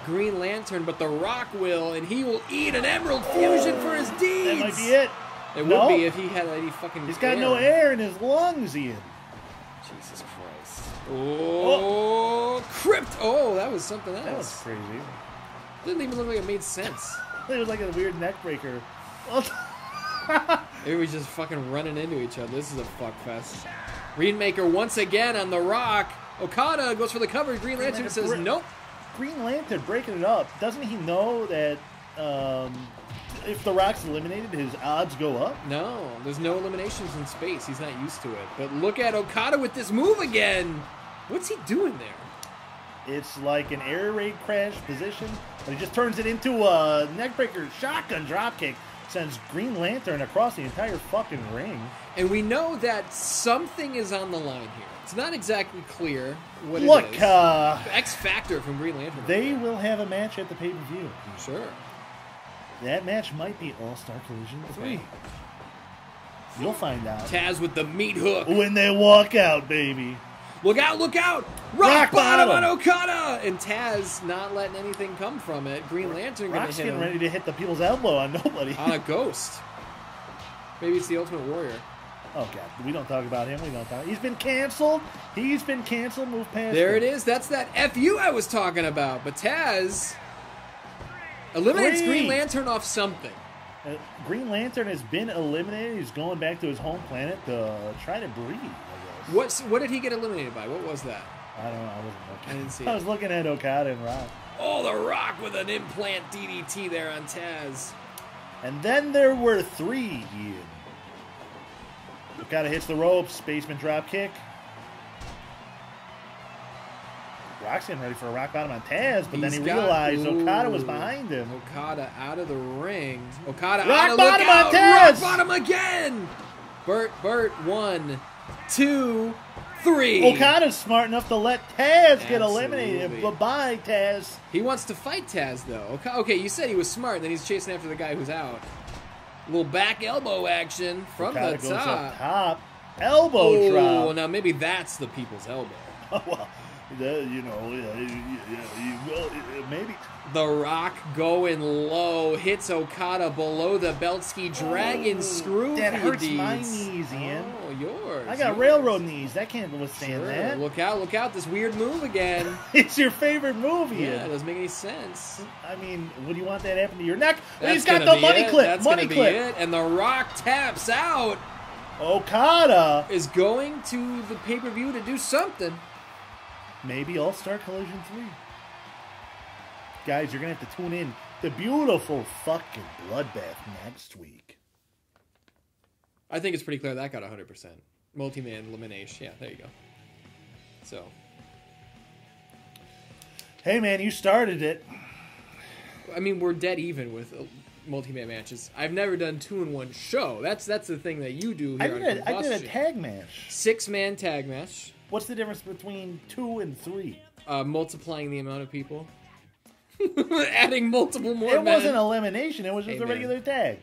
Green Lantern, but The Rock will, and he will eat an Emerald Fusion for his deeds. That might be it. It No. would be if he had any fucking He's got no air in his lungs, Ian. Jesus Christ. Oh, Crypt. Oh, that was something else. That was crazy. Didn't even look like it made sense. It was like a weird neck breaker. Maybe we're just fucking running into each other. This is a fuck fest. Rainmaker once again on The Rock. Okada goes for the cover. Green Lantern says nope. Green Lantern breaking it up. Doesn't he know that if The Rock's eliminated, his odds go up? No, there's no eliminations in space. He's not used to it. But look at Okada with this move again. What's he doing there? It's like an air raid crash position, but he just turns it into a neckbreaker shotgun dropkick. Sends Green Lantern across the entire fucking ring. And we know that something is on the line here. It's not exactly clear what Look, it is. X Factor from Green Lantern. they will have a match at the pay-per-view. Sure. That match might be All-Star Collision 3. You'll find out. Taz with the meat hook. When they walk out, baby. Look out, look out! Rock bottom on Okada! And Taz not letting anything come from it. Green Lantern going to Rock's hit getting him ready to hit the people's elbow on nobody. on a ghost. Maybe it's the Ultimate Warrior. Oh, God. We don't talk about him. We don't talk. He's been canceled. He's been canceled. Move past There him. it is. That's that FU I was talking about. But Taz eliminates Green Lantern off something. Green Lantern has been eliminated. He's going back to his home planet to try to breathe, I guess. What did he get eliminated by? What was that? I don't know. I wasn't looking. I didn't see I it. was looking at Okada and Rock. Oh, The Rock with an implant DDT there on Taz. And then there were 3, Ian. Okada hits the ropes. Spaceman drop kick. Rock's getting ready for a rock bottom on Taz, but then he realized Okada was behind him. Okada out of the ring. Okada Rock out of bottom lookout. on Taz! Rock bottom again. Burt, 1, 2, 3. Okada's smart enough to let Taz get Absolutely. eliminated. Bye-bye, Taz. He wants to fight Taz, though. Okay, you said he was smart, then he's chasing after the guy who's out. A little back elbow action from Okada the goes top. up top. Elbow Oh, drop. well, now maybe that's the people's elbow. Well, maybe. The Rock going low, hits Okada below the belt ski, dragon screw. That hurts deeds. my knees, Ian. Oh, yours. I got railroad knees. That can't withstand Sure. that. Look out, this weird move again. It's your favorite move, Ian. Yeah, it doesn't make any sense. I mean, would you want that to happen to your neck? That's He's got gonna the be money it. clip. That's money gonna clip. be it. And The Rock taps out. Okada Is going to the pay-per-view to do something. maybe All-Star Collision 3. Guys, you're going to have to tune in. The beautiful fucking bloodbath next week. I think it's pretty clear that got 100%. Multi-man elimination. Yeah, there you go. So. Hey, man, you started it. I mean, we're dead even with multi-man matches. I've never done 2-in-1 show. That's the thing that you do here I did a tag match. 6-man tag match. What's the difference between 2 and 3? Multiplying the amount of people. Adding multiple more It men. wasn't elimination. It was just Hey, a man. regular tag.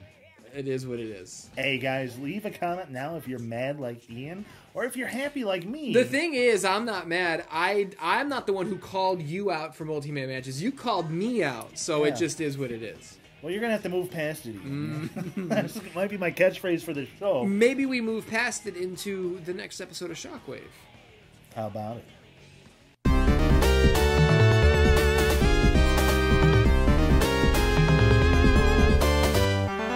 It is what it is. Hey, guys, leave a comment now if you're mad like Ian or if you're happy like me. The thing is, I'm not mad. I'm not the one who called you out for multi-man matches. You called me out, so Yeah. it just is what it is. Well, you're going to have to move past it, Ian. That might be my catchphrase for the show. Maybe we move past it into the next episode of Shockwave. How about it?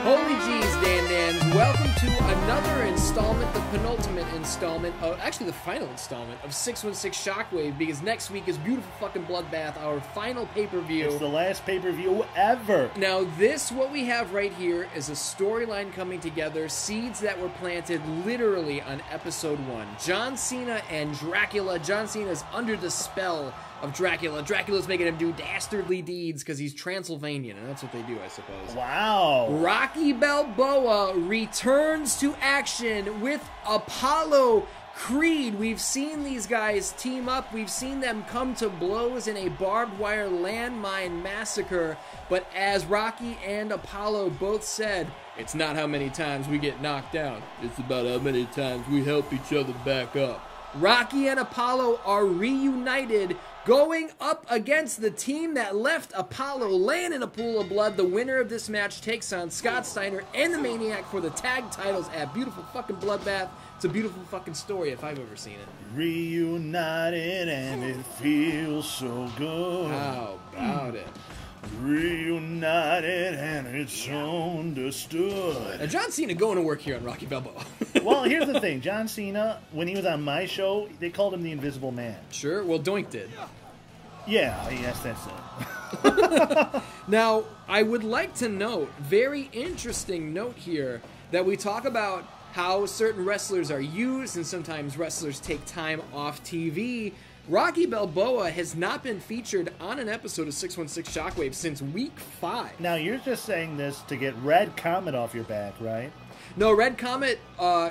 Holy jeez, Dan Dans. Welcome to another installment, the penultimate installment, actually the final installment of 616 Shockwave, because next week is Beautiful Fucking Bloodbath, our final pay-per-view. It's the last pay-per-view ever. Now, what we have right here is a storyline coming together, seeds that were planted literally on episode 1. John Cena and Dracula. John Cena's under the spell of Dracula. Dracula's making him do dastardly deeds because he's Transylvanian, and that's what they do, I suppose. Wow. Rocky Balboa returns to action with Apollo Creed. We've seen these guys team up. We've seen them come to blows in a barbed wire landmine massacre. But as Rocky and Apollo both said, it's not how many times we get knocked down. It's about how many times we help each other back up. Rocky and Apollo are reunited, going up against the team that left Apollo laying in a pool of blood. The winner of this match takes on Scott Steiner and the Maniac for the tag titles at Beautiful Fucking Bloodbath. It's a beautiful fucking story if I've ever seen it. Reunited and it feels so good. How about it? Reunited and it's understood. Now, John Cena going to work here on Rocky Balboa. Well, here's the thing. John Cena, when he was on my show, they called him the Invisible Man. Sure, well, Doink did. Yeah, yes, that's it. Now, I would like to note, very interesting note here, that we talk about how certain wrestlers are used and sometimes wrestlers take time off TV. Rocky Balboa has not been featured on an episode of 616 Shockwave since week 5. Now, you're just saying this to get Red Comet off your back, right? No, Red Comet,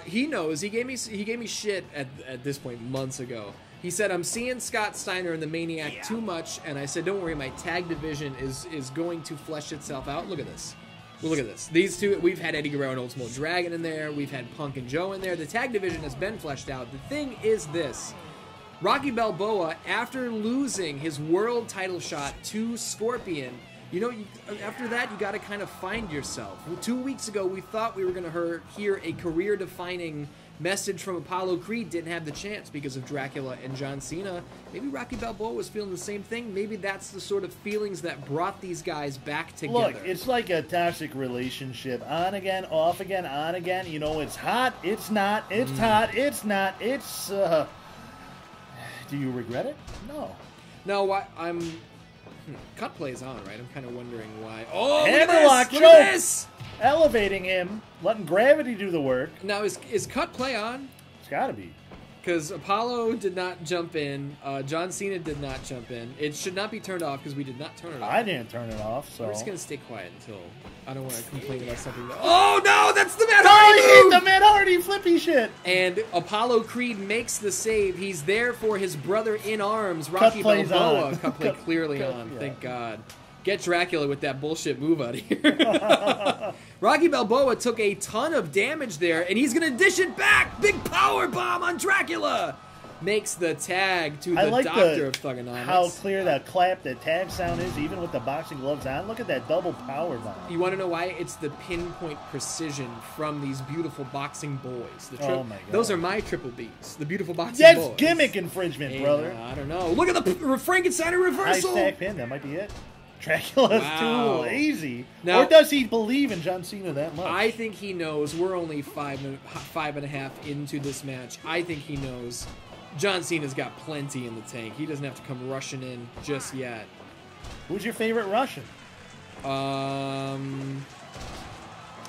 he knows. He gave me shit at this point months ago. He said, I'm seeing Scott Steiner and the Maniac too much, and I said, don't worry, my tag division is going to flesh itself out. Look at this. Well, look at this. These two, we've had Eddie Guerrero and Ultimo Dragon in there. We've had Punk and Joe in there. The tag division has been fleshed out. The thing is this. Rocky Balboa, after losing his world title shot to Scorpion, after that, you got to kind of find yourself. 2 weeks ago, we thought we were going to hear a career-defining message from Apollo Creed. Didn't have the chance because of Dracula and John Cena. Maybe Rocky Balboa was feeling the same thing. Maybe that's the sort of feelings that brought these guys back together. Look, it's like a toxic relationship. On again, off again, on again. You know, it's hot, it's not, it's hot, it's not, it's... Do you regret it? No. No, I'm... Cut play's on, right? I'm kind of wondering why... Oh, Hammerlock look at this! Elevating him, letting gravity do the work. Now, is Cut play on? It's gotta be. Because Apollo did not jump in. John Cena did not jump in. It should not be turned off because we did not turn it off. I didn't turn it off, so... We're just going to stay quiet until... I don't want to complain about something that... Oh, no! That's the Matt Oh, Hardy he move! hit the Matt Hardy flippy shit! And Apollo Creed makes the save. He's there for his brother in arms, Rocky play's Balboa. on. Cut play clearly on. Yeah. Thank God. Get Dracula with that bullshit move out of here. Rocky Balboa took a ton of damage there, and he's going to dish it back. Big power bomb on Dracula. makes the tag to I the like Doctor of Thugonomics. how clear that clap, that tag sound is, even with the boxing gloves on. Look at that double power bomb. You want to know why? It's the pinpoint precision from these beautiful boxing boys. Oh my God. Those are my triple Bs. The beautiful boxing That's boys. gimmick infringement, Hey, brother. I don't know. Look at the Frankensteiner High reversal. stack pin, that might be it. Dracula's Wow. too lazy. Now- Or does he believe in John Cena that much? I think he knows. We're only five and a half into this match. I think he knows John Cena's got plenty in the tank. He doesn't have to come rushing in just yet. Who's your favorite Russian? I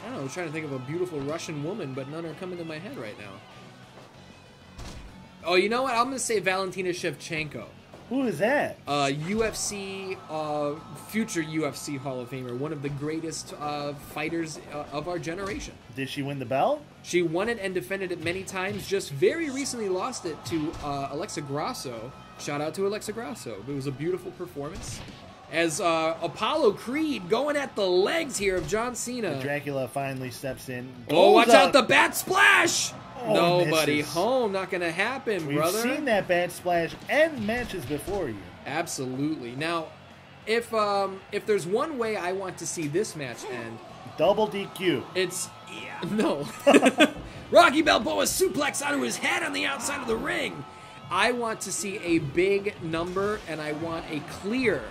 don't know. I'm trying to think of a beautiful Russian woman, but none are coming to my head right now. Oh, you know what? I'm going to say Valentina Shevchenko. Who is that? UFC, future UFC Hall of Famer, one of the greatest fighters of our generation. Did she win the belt? She won it and defended it many times. Just very recently lost it to Alexa Grasso. Shout out to Alexa Grasso. It was a beautiful performance. As Apollo Creed going at the legs here of John Cena. Dracula finally steps in. Oh, watch goes out the bat splash! Oh, Nobody misses. home. Not going to happen, We've brother. seen that bad splash and matches before you. Absolutely. Now, if there's one way I want to see this match end, Double DQ. it's no. Rocky Balboa suplex onto his head on the outside of the ring. I want to see a big number, and I want a clear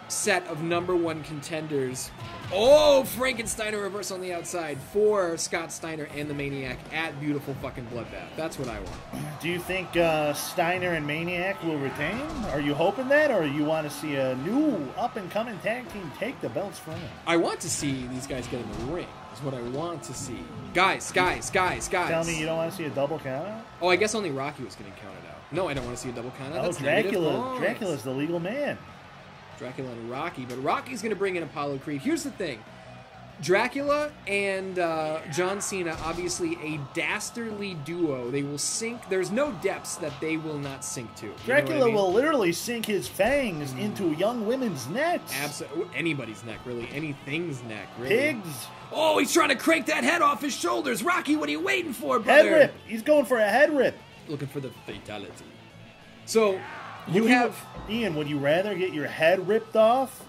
set of #1 contenders. Oh, Frankensteiner reverse on the outside for Scott Steiner and the Maniac at beautiful fucking Bloodbath. That's what I want. Do you think Steiner and Maniac will retain? Are you hoping that, or you want to see a new up-and-coming tag team take the belts from them? I want to see these guys get in the ring. Is what I want to see. Guys. Tell me you don't want to see a double count? Oh, I guess only Rocky was getting counted out. No, I don't want to see a double count out. Oh, That's negative points. Dracula's the legal man. Dracula and Rocky, but Rocky's going to bring in Apollo Creed. Here's the thing. Dracula and John Cena, obviously a dastardly duo. They will sink. There's no depths that they will not sink to. You Dracula know what I mean? will literally sink his fangs into young women's necks. Absolutely. Anybody's neck, really. Anything's neck, really. Pigs. Oh, he's trying to crank that head off his shoulders. Rocky, what are you waiting for, brother? Head rip. He's going for a head rip. Looking for the fatality. So, Ian, would you rather get your head ripped off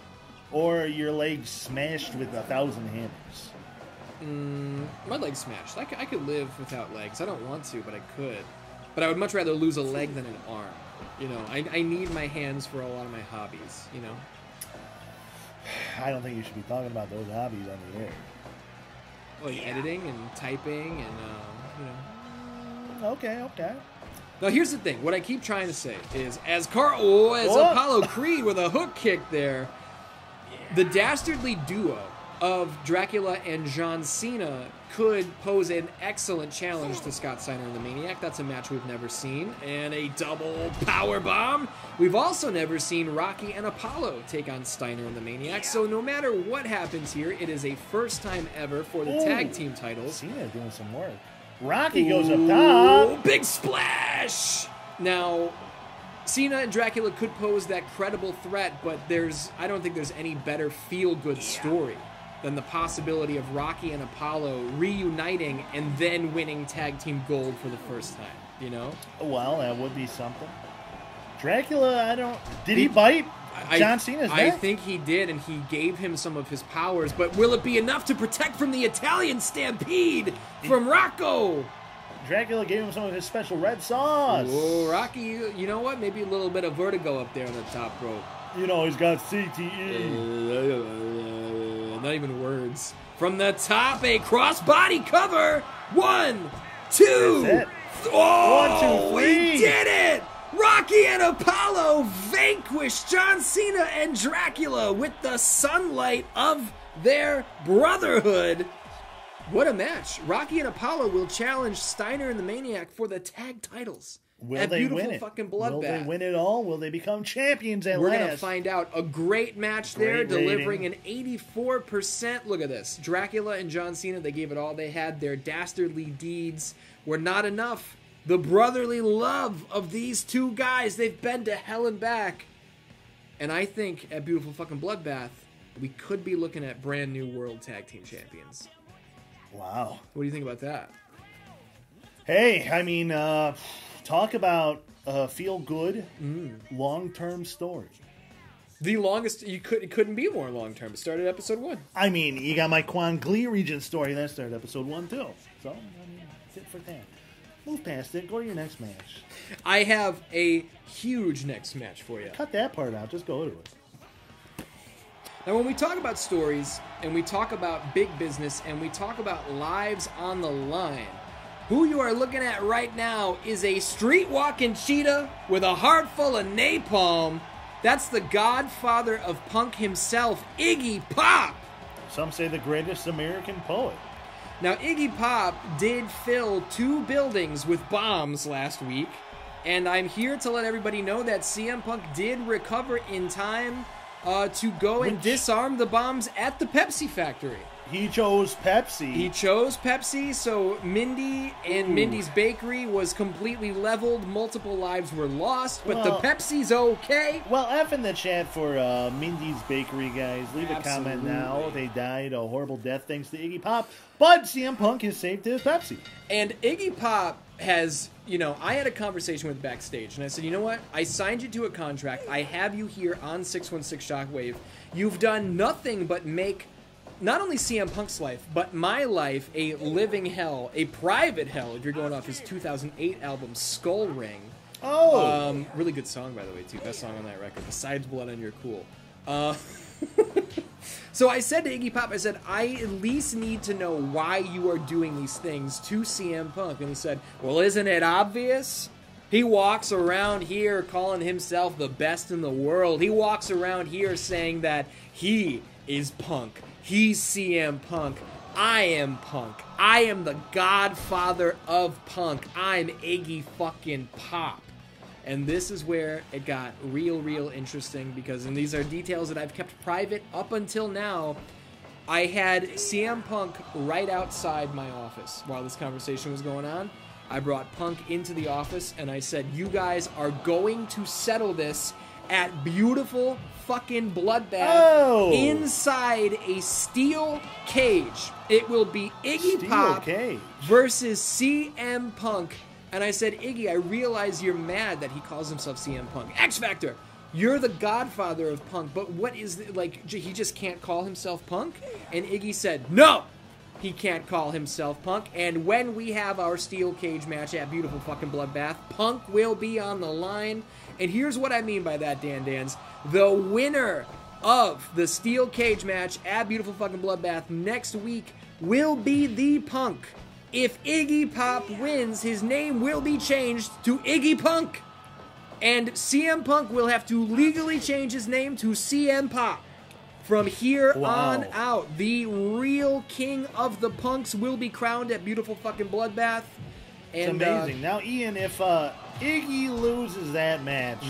or your legs smashed with 1,000 hammers? My legs smashed. I could live without legs. I don't want to, but I could. But I would much rather lose a leg than an arm. You know, I need my hands for a lot of my hobbies, you know. I don't think you should be talking about those hobbies on the air. Like editing and typing and, Okay. Now, here's the thing. What I keep trying to say is, as Apollo Creed with a hook kick there, the dastardly duo of Dracula and John Cena could pose an excellent challenge to Scott Steiner and the Maniac. That's a match we've never seen. And a double power bomb. We've also never seen Rocky and Apollo take on Steiner and the Maniac. So no matter what happens here, it is a first time ever for the tag team titles. Cena doing some work. Rocky goes up top. Big splash! Now, Cena and Dracula could pose that credible threat, but I don't think there's any better feel-good story than the possibility of Rocky and Apollo reuniting and then winning tag team gold for the first time, you know? Well, that would be something. Dracula, did he bite John Cena's neck? I think he did, and he gave him some of his powers, but will it be enough to protect from the Italian stampede from Rocco? Dracula gave him some of his special red sauce. Oh, Rocky, you know what? Maybe a little bit of vertigo up there on the top rope. You know, he's got CTE. Not even words. From the top, a crossbody cover. 1, 2. That's it. Oh, 1, 2, 3. we did it! Rocky and Apollo vanquish John Cena and Dracula with the sunlight of their brotherhood. What a match. Rocky and Apollo will challenge Steiner and the Maniac for the tag titles. Will they win it? Fucking Will bloodbath. they win it all? Will they become champions at We're last? going to find out. A great match there, Great delivering rating. an 84%. Look at this. Dracula and John Cena, they gave it all they had. Their dastardly deeds were not enough. The brotherly love of these two guys, they've been to hell and back. And I think at Beautiful Fucking Bloodbath, we could be looking at brand new World Tag Team Champions. Wow. What do you think about that? Hey, I mean, Talk about a feel-good, long-term story. The longest, it couldn't be more long-term. It started episode 1. I mean, you got my Quan Glee Regent story. That started episode 1, too. So, I mean, tit for tat. Move past it. Go to your next match. I have a huge next match for you. Cut that part out. Just go to it. Now, when we talk about stories, and we talk about big business, and we talk about lives on the line, who you are looking at right now is a Street Walkin Cheetah with a heart full of napalm. That's the godfather of punk himself, Iggy Pop. Some say the greatest American poet. Now, Iggy Pop did fill 2 buildings with bombs last week, and I'm here to let everybody know that CM Punk did recover in time to go and disarm the bombs at the Pepsi factory. He chose Pepsi. He chose Pepsi, so Mindy and Mindy's bakery was completely leveled. Multiple lives were lost, but the Pepsi's okay. Well, F in the chat for Mindy's bakery, guys. Leave a comment now. They died a horrible death thanks to Iggy Pop, but CM Punk has saved his Pepsi. And Iggy Pop has, I had a conversation with backstage, and I said, you know what? I signed you to a contract. I have you here on 616 Shockwave. You've done nothing but make not only CM Punk's life, but my life a living hell, a private hell, if you're going off his 2008 album, Skull Ring. Oh! Really good song, by the way, too. Best song on that record, besides Blood on Your Cool. So I said to Iggy Pop, I said, I at least need to know why you are doing these things to CM Punk. And he said, well, isn't it obvious? He walks around here calling himself the best in the world. He walks around here saying that he is Punk. He's CM Punk. I am Punk. I am the godfather of Punk. I'm Iggy fucking Pop. And this is where it got real interesting, because, and these are details that I've kept private up until now, I had CM Punk right outside my office while this conversation was going on. I brought Punk into the office, and I said, you guys are going to settle this at beautiful fucking bloodbath inside a steel cage. It will be Iggy Pop versus CM Punk. And I said, Iggy, I realize you're mad that he calls himself CM Punk. X Factor, you're the godfather of Punk, but what is, he just can't call himself Punk? And Iggy said, no, he can't call himself Punk. And when we have our steel cage match at Beautiful Fucking Bloodbath, Punk will be on the line. And here's what I mean by that, Dan Dans. The winner of the steel cage match at Beautiful Fucking Bloodbath next week will be the Punk. If Iggy Pop wins, his name will be changed to Iggy Punk. And CM Punk will have to legally change his name to CM Pop. From here on out, the real king of the punks will be crowned at Beautiful Fucking Bloodbath. And, it's amazing. Now, Ian, if Iggy loses that match,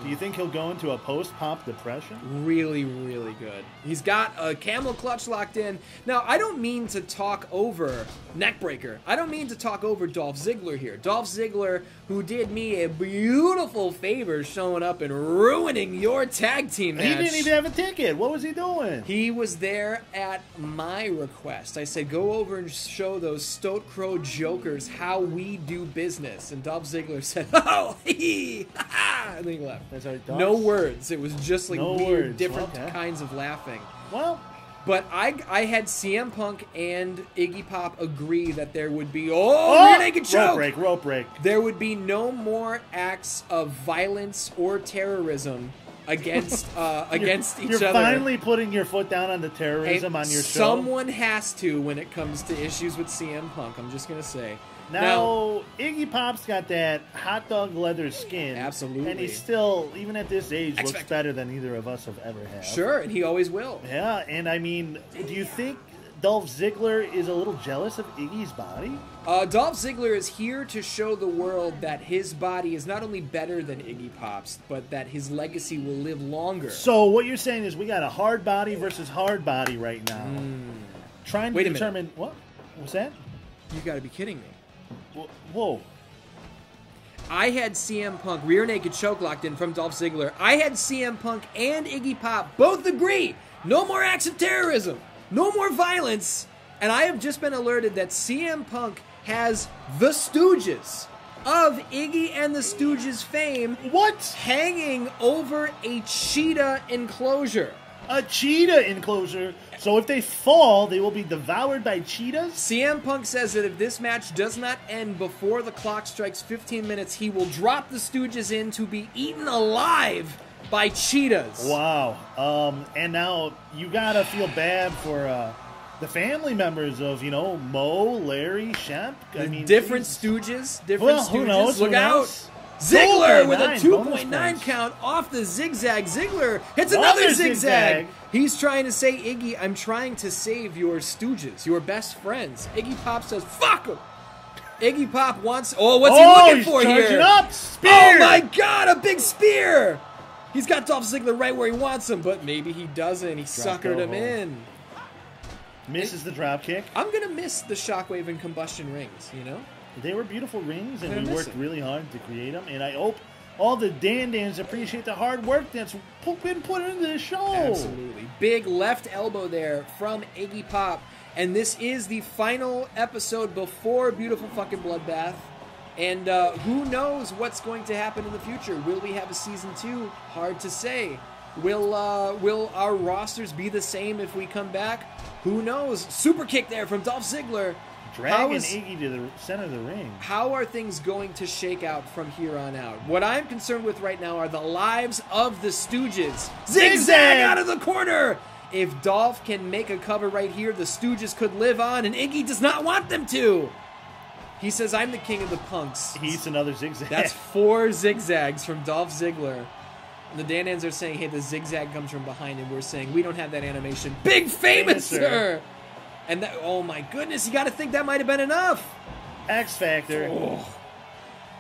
do you think he'll go into a post-pop depression? Really good. He's got a camel clutch locked in. Now, I don't mean to talk over Neckbreaker. I don't mean to talk over Dolph Ziggler here. Dolph Ziggler, who did me a beautiful favor showing up and ruining your tag team match. He didn't even have a ticket. What was he doing? He was there at my request. I said, go over and show those Stoat Crow jokers how we do business. And Dolph Ziggler said, oh, hee, ha, and then he left. That's how he talks? No words. It was just like no weird, words. different kinds of laughing. Well, but I had CM Punk and Iggy Pop agree that there would be rear naked choke. Rope break. There would be no more acts of violence or terrorism against each other. You're finally putting your foot down on the terrorism on your show. Someone has to when it comes to issues with CM Punk. I'm just gonna say. Now, Iggy Pop's got that hot dog leather skin. Absolutely. And he's still, even at this age, looks better than either of us have ever had. Sure, and he always will. Yeah, and I mean, do you think Dolph Ziggler is a little jealous of Iggy's body? Dolph Ziggler is here to show the world that his body is not only better than Iggy Pop's, but that his legacy will live longer. So what you're saying is we got a hard body versus hard body right now. Trying to determine... What? What's that? You gotta be kidding me. Whoa. I had CM Punk rear naked choke locked in from Dolph Ziggler. I had CM Punk and Iggy Pop both agree. No more acts of terrorism. No more violence. And I have just been alerted that CM Punk has the Stooges of Iggy and the Stooges fame What? hanging over a cheetah enclosure. A cheetah enclosure. So if they fall, they will be devoured by cheetahs? CM Punk says that if this match does not end before the clock strikes 15 minutes, he will drop the Stooges in to be eaten alive by cheetahs. Wow. And now you gotta feel bad for the family members of, Mo, Larry, Shemp. I mean, Different Jesus. Stooges. Different Well, Stooges. who knows? Look Who out. knows? Ziggler with a 2.9 2.9 count off the zigzag. Ziggler hits another zigzag. He's trying to say, Iggy, I'm trying to save your Stooges, your best friends. Iggy Pop says, fuck him. Iggy Pop wants... Oh, what's he looking for he's here? charging up. Spear. Oh, my God, a big spear. He's got Dolph Ziggler right where he wants him, but maybe he doesn't. He suckered him in. Misses the drop kick. I'm going to miss the Shockwave and Combustion rings, They were beautiful rings, and I'm we gonna worked miss it. really hard to create them. And I hope all the Dan-Dans appreciate the hard work that's been put into the show. Absolutely. Big left elbow there from Iggy Pop. And this is the final episode before Beautiful Fucking Bloodbath. And who knows what's going to happen in the future? Will we have a season 2? Hard to say. Will our rosters be the same if we come back? Who knows? Super kick there from Dolph Ziggler. Dragging Iggy to the center of the ring. How are things going to shake out from here on out? What I'm concerned with right now are the lives of the Stooges. Zigzag out of the corner! If Dolph can make a cover right here, the Stooges could live on, and Iggy does not want them to. He says, I'm the king of the punks. He's another zigzag. That's 4 zigzags from Dolph Ziggler. And the Dan-Dans are saying, hey, the zigzag comes from behind, and we're saying, we don't have that animation. Big famouser! And that, oh my goodness, you got to think that might have been enough. X Factor. Oh.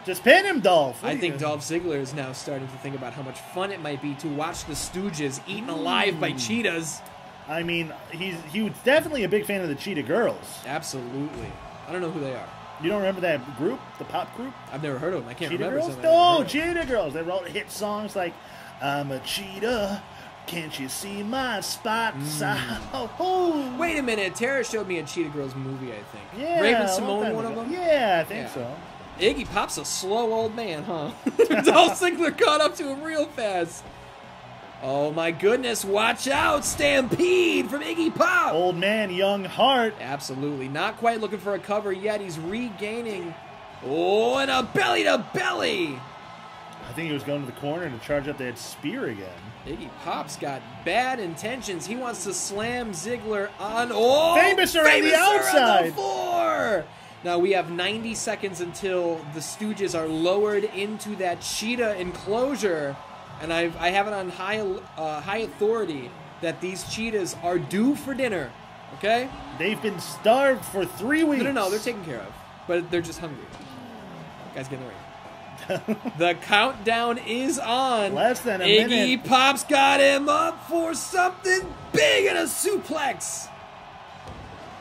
Just pin him, Dolph. I think Dolph Ziggler is now starting to think about how much fun it might be to watch the Stooges eaten alive by cheetahs. I mean, he was definitely a big fan of the Cheetah Girls. Absolutely. I don't know who they are. You don't remember that group, the pop group? I've never heard of them. I can't Cheetah remember Girls? some I've No, never heard of. Cheetah Girls. They wrote hit songs like, I'm a cheetah, can't you see my spots? Oh. Wait a minute. Tara showed me a Cheetah Girls movie, I think. Yeah, Raven a long Simone, time one of ago. them? Yeah, I think Yeah. so. Iggy Pop's a slow old man, huh? Dolph Ziggler caught up to him real fast. Oh my goodness, watch out! Stampede from Iggy Pop! Old man, young heart. Absolutely. Not quite looking for a cover yet. He's regaining. Oh, and a belly to belly! I think he was going to the corner to charge up that spear again. Iggy Pop's got bad intentions. He wants to slam Ziggler on... Oh! Famouser on the outside! On the floor! Now, we have 90 seconds until the Stooges are lowered into that cheetah enclosure. And I have it on high authority that these cheetahs are due for dinner. Okay? They've been starved for 3 weeks. No, they're taken care of. But they're just hungry. Guys, get in the ring. The countdown is on. Less than a Iggy minute. Pop's got him up for something big and a suplex.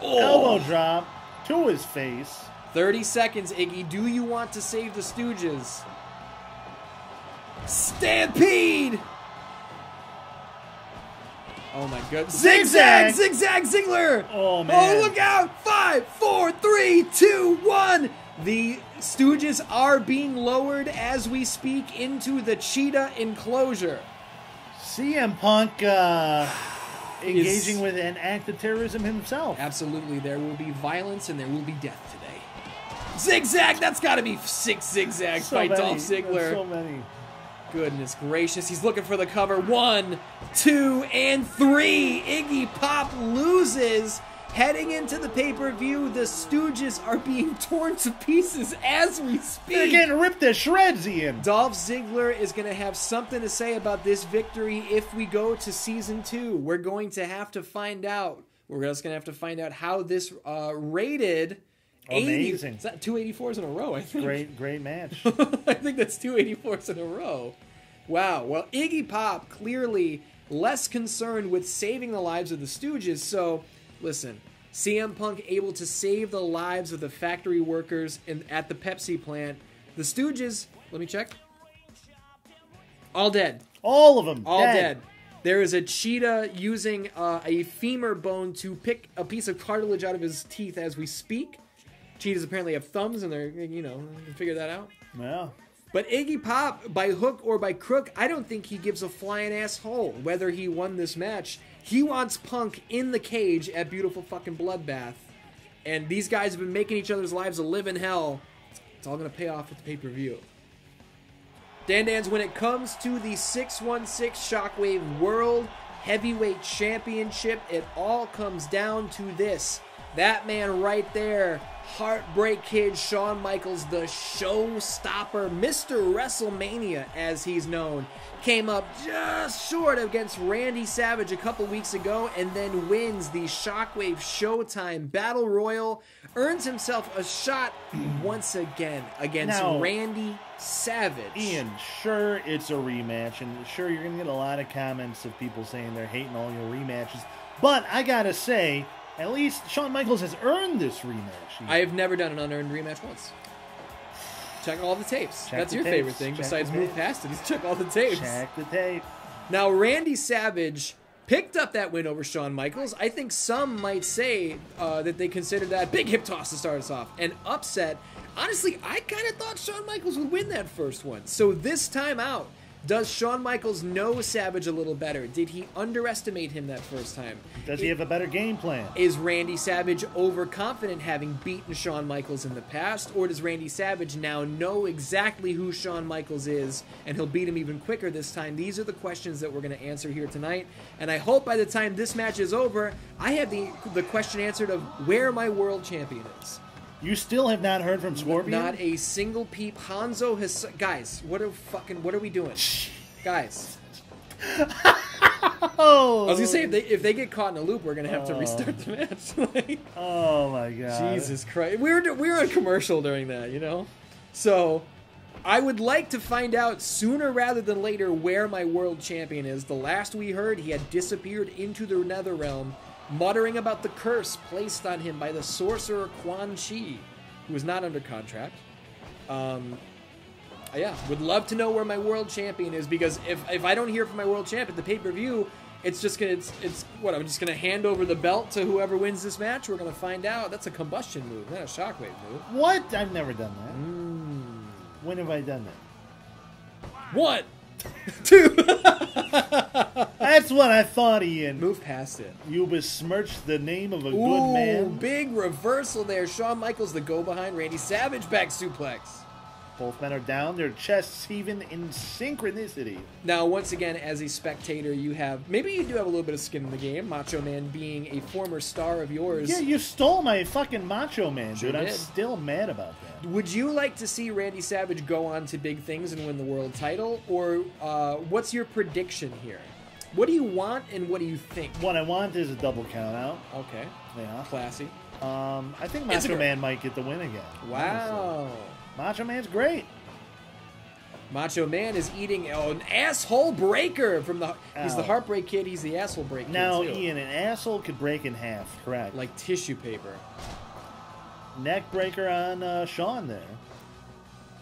Oh. Elbow drop to his face. 30 seconds, Iggy. Do you want to save the Stooges? Stampede! Oh my goodness. Zigzag! Zigzag Ziggler! Oh, man. Oh, look out! 5, 4, 3, 2, 1. The Stooges are being lowered as we speak into the cheetah enclosure. CM Punk engaging with an act of terrorism himself. Absolutely. There will be violence and there will be death today. Zigzag! That's got to be 6 zigzags So by many. Dolph Ziggler. So many. Goodness gracious. He's looking for the cover. 1, 2, and 3. Iggy Pop loses. Heading into the pay-per-view, the Stooges are being torn to pieces as we speak. They're getting ripped to shreds, Ian. Dolph Ziggler is going to have something to say about this victory if we go to Season 2. We're going to have to find out. We're just going to have to find out how this rated... Amazing. Is that 284s in a row, I think? Great match. I think that's 284s in a row. Wow. Well, Iggy Pop clearly less concerned with saving the lives of the Stooges. So, listen, CM Punk able to save the lives of the factory workers at the Pepsi plant. The Stooges, let me check. All dead. All of them. All dead. There is a cheetah using a femur bone to pick a piece of cartilage out of his teeth as we speak. Cheetahs apparently have thumbs, and they're, you know, you can figure that out. Yeah. But Iggy Pop, by hook or by crook, I don't think he gives a flying asshole whether he won this match. He wants Punk in the cage at Beautiful Fucking Bloodbath. And these guys have been making each other's lives a living hell. It's all going to pay off at the pay-per-view. Dan, when it comes to the 616 Shockwave World Heavyweight Championship, it all comes down to this. That man right there, Heartbreak Kid Shawn Michaels, the showstopper, Mr. WrestleMania as he's known, came up just short against Randy Savage a couple weeks ago and then wins the Shockwave Showtime Battle Royal, earns himself a shot once again against Randy Savage. Ian, sure, it's a rematch, and sure, you're going to get a lot of comments of people saying they're hating all your rematches, but I gotta say, at least Shawn Michaels has earned this rematch. I have never done an unearned rematch once. Check all the tapes. That's your favorite thing, besides move past it, is check all the tapes. Check the tape. Now, Randy Savage picked up that win over Shawn Michaels. I think some might say that they consider that big hip toss to start us off. An upset. Honestly, I kind of thought Shawn Michaels would win that first one. So this time out, does Shawn Michaels know Savage a little better? Did he underestimate him that first time? Does he have a better game plan? Is Randy Savage overconfident having beaten Shawn Michaels in the past? Or does Randy Savage now know exactly who Shawn Michaels is and he'll beat him even quicker this time? These are the questions that we're going to answer here tonight. And I hope by the time this match is over, I have the question answered of where my world champion is. You still have not heard from Scorpion? Not a single peep. Hanzo has... Guys, what are we doing? Guys. Oh. I was going to say, if they get caught in a loop, we're going to have to restart the match. Oh, my God. Jesus Christ. We were on commercial during that, you know? So, I would like to find out sooner rather than later where my world champion is. The last we heard, he had disappeared into the nether realm, muttering about the curse placed on him by the sorcerer Quan Chi, who is not under contract. Yeah, would love to know where my world champion is, because if I don't hear from my world champ at the pay-per-view, it's just gonna I'm just gonna hand over the belt to whoever wins this match. We're gonna find out. That's a Combustion move, not a Shockwave move. What? I've never done that. When have I done that? 1, 2. That's what I thought, Ian. Move past it. You besmirched the name of a good man. Big reversal there. Shawn Michaels, the go behind Randy Savage, back suplex. Both men are down, their chests heaving in synchronicity. Now, once again, as a spectator, maybe you do have a little bit of skin in the game, Macho Man being a former star of yours. Yeah, you stole my fucking Macho Man, dude. Sure I'm did. still mad about that. Would you like to see Randy Savage go on to big things and win the world title? Or what's your prediction here? What do you want and what do you think? What I want is a double count out. Okay. Yeah. Classy. I think Macho Man might get the win again. Wow. Honestly. Macho Man's great. Macho Man is eating an asshole breaker from the... He's the Heartbreak Kid. He's the asshole break kid, Now, too. Ian, an asshole could break in half, correct? Like tissue paper. Neck breaker on Shawn there.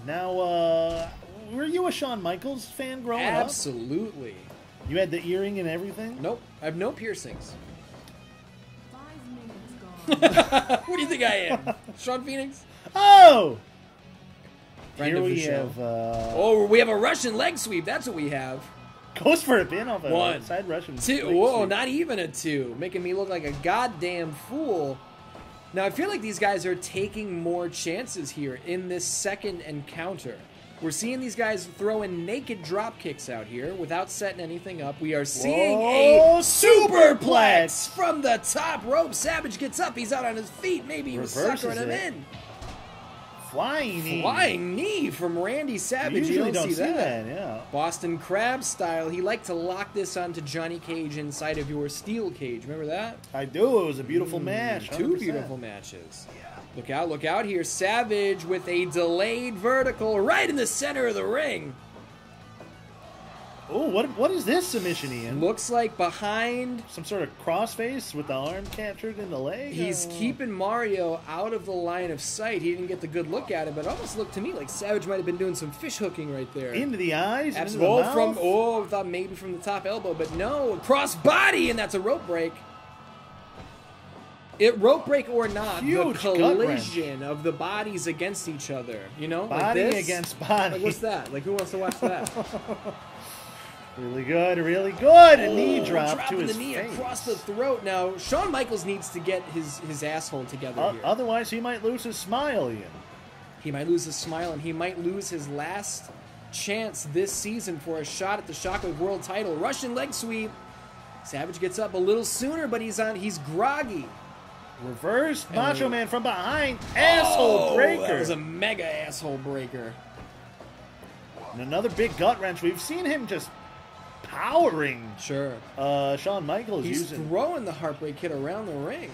Now, were you a Shawn Michaels fan growing up? Absolutely. You had the earring and everything? Nope. I have no piercings. 5 minutes gone. What do you think I am? Shawn Phoenix? Oh! Friend Here of the we show. have... we have a Russian leg sweep. That's what we have. Goes for a pin off a 1, side Russian 2. leg Whoa, sweep. not even a 2. Making me look like a goddamn fool. Now, I feel like these guys are taking more chances here in this second encounter. We're seeing these guys throwing naked drop kicks out here without setting anything up. We are seeing a superplex from the top rope. Savage gets up. He's out on his feet. Maybe he was Reverses suckering him it. in. Flying knee. Flying knee from Randy Savage. You usually don't see that. yeah. Boston Crab style. He liked to lock this onto Johnny Cage inside of your steel cage. Remember that? I do. It was a beautiful match. 2 100%. beautiful matches. Yeah. Look out here. Savage with a delayed vertical right in the center of the ring. Oh, what is this submission, Ian? Looks like behind. Some sort of crossface with the arm captured in the leg? He's keeping Mario out of the line of sight. He didn't get the good look at it, but it almost looked to me like Savage might have been doing some fish hooking right there. Into the eyes? Absolutely. Into the mouth? I thought maybe from the top elbow, but no. Cross body, and that's a rope break. rope break or not, Huge the gut collision of the bodies against each other. You know, Body like this. against body. Like, what's that? Like, who wants to watch that? Really good, really good. A knee drop to dropping his the knee face. across the throat. Now, Shawn Michaels needs to get his asshole together here. Otherwise, he might lose his smile, Ian. He might lose his smile, and he might lose his last chance this season for a shot at the Shockwave World title. Russian leg sweep. Savage gets up a little sooner, but he's groggy. Reverse Macho Man from behind. Asshole breaker. That was a mega asshole breaker. And another big gut wrench. We've seen him just powering. Sure. Shawn Michaels He's using. throwing the Heartbreak Kid around the ring.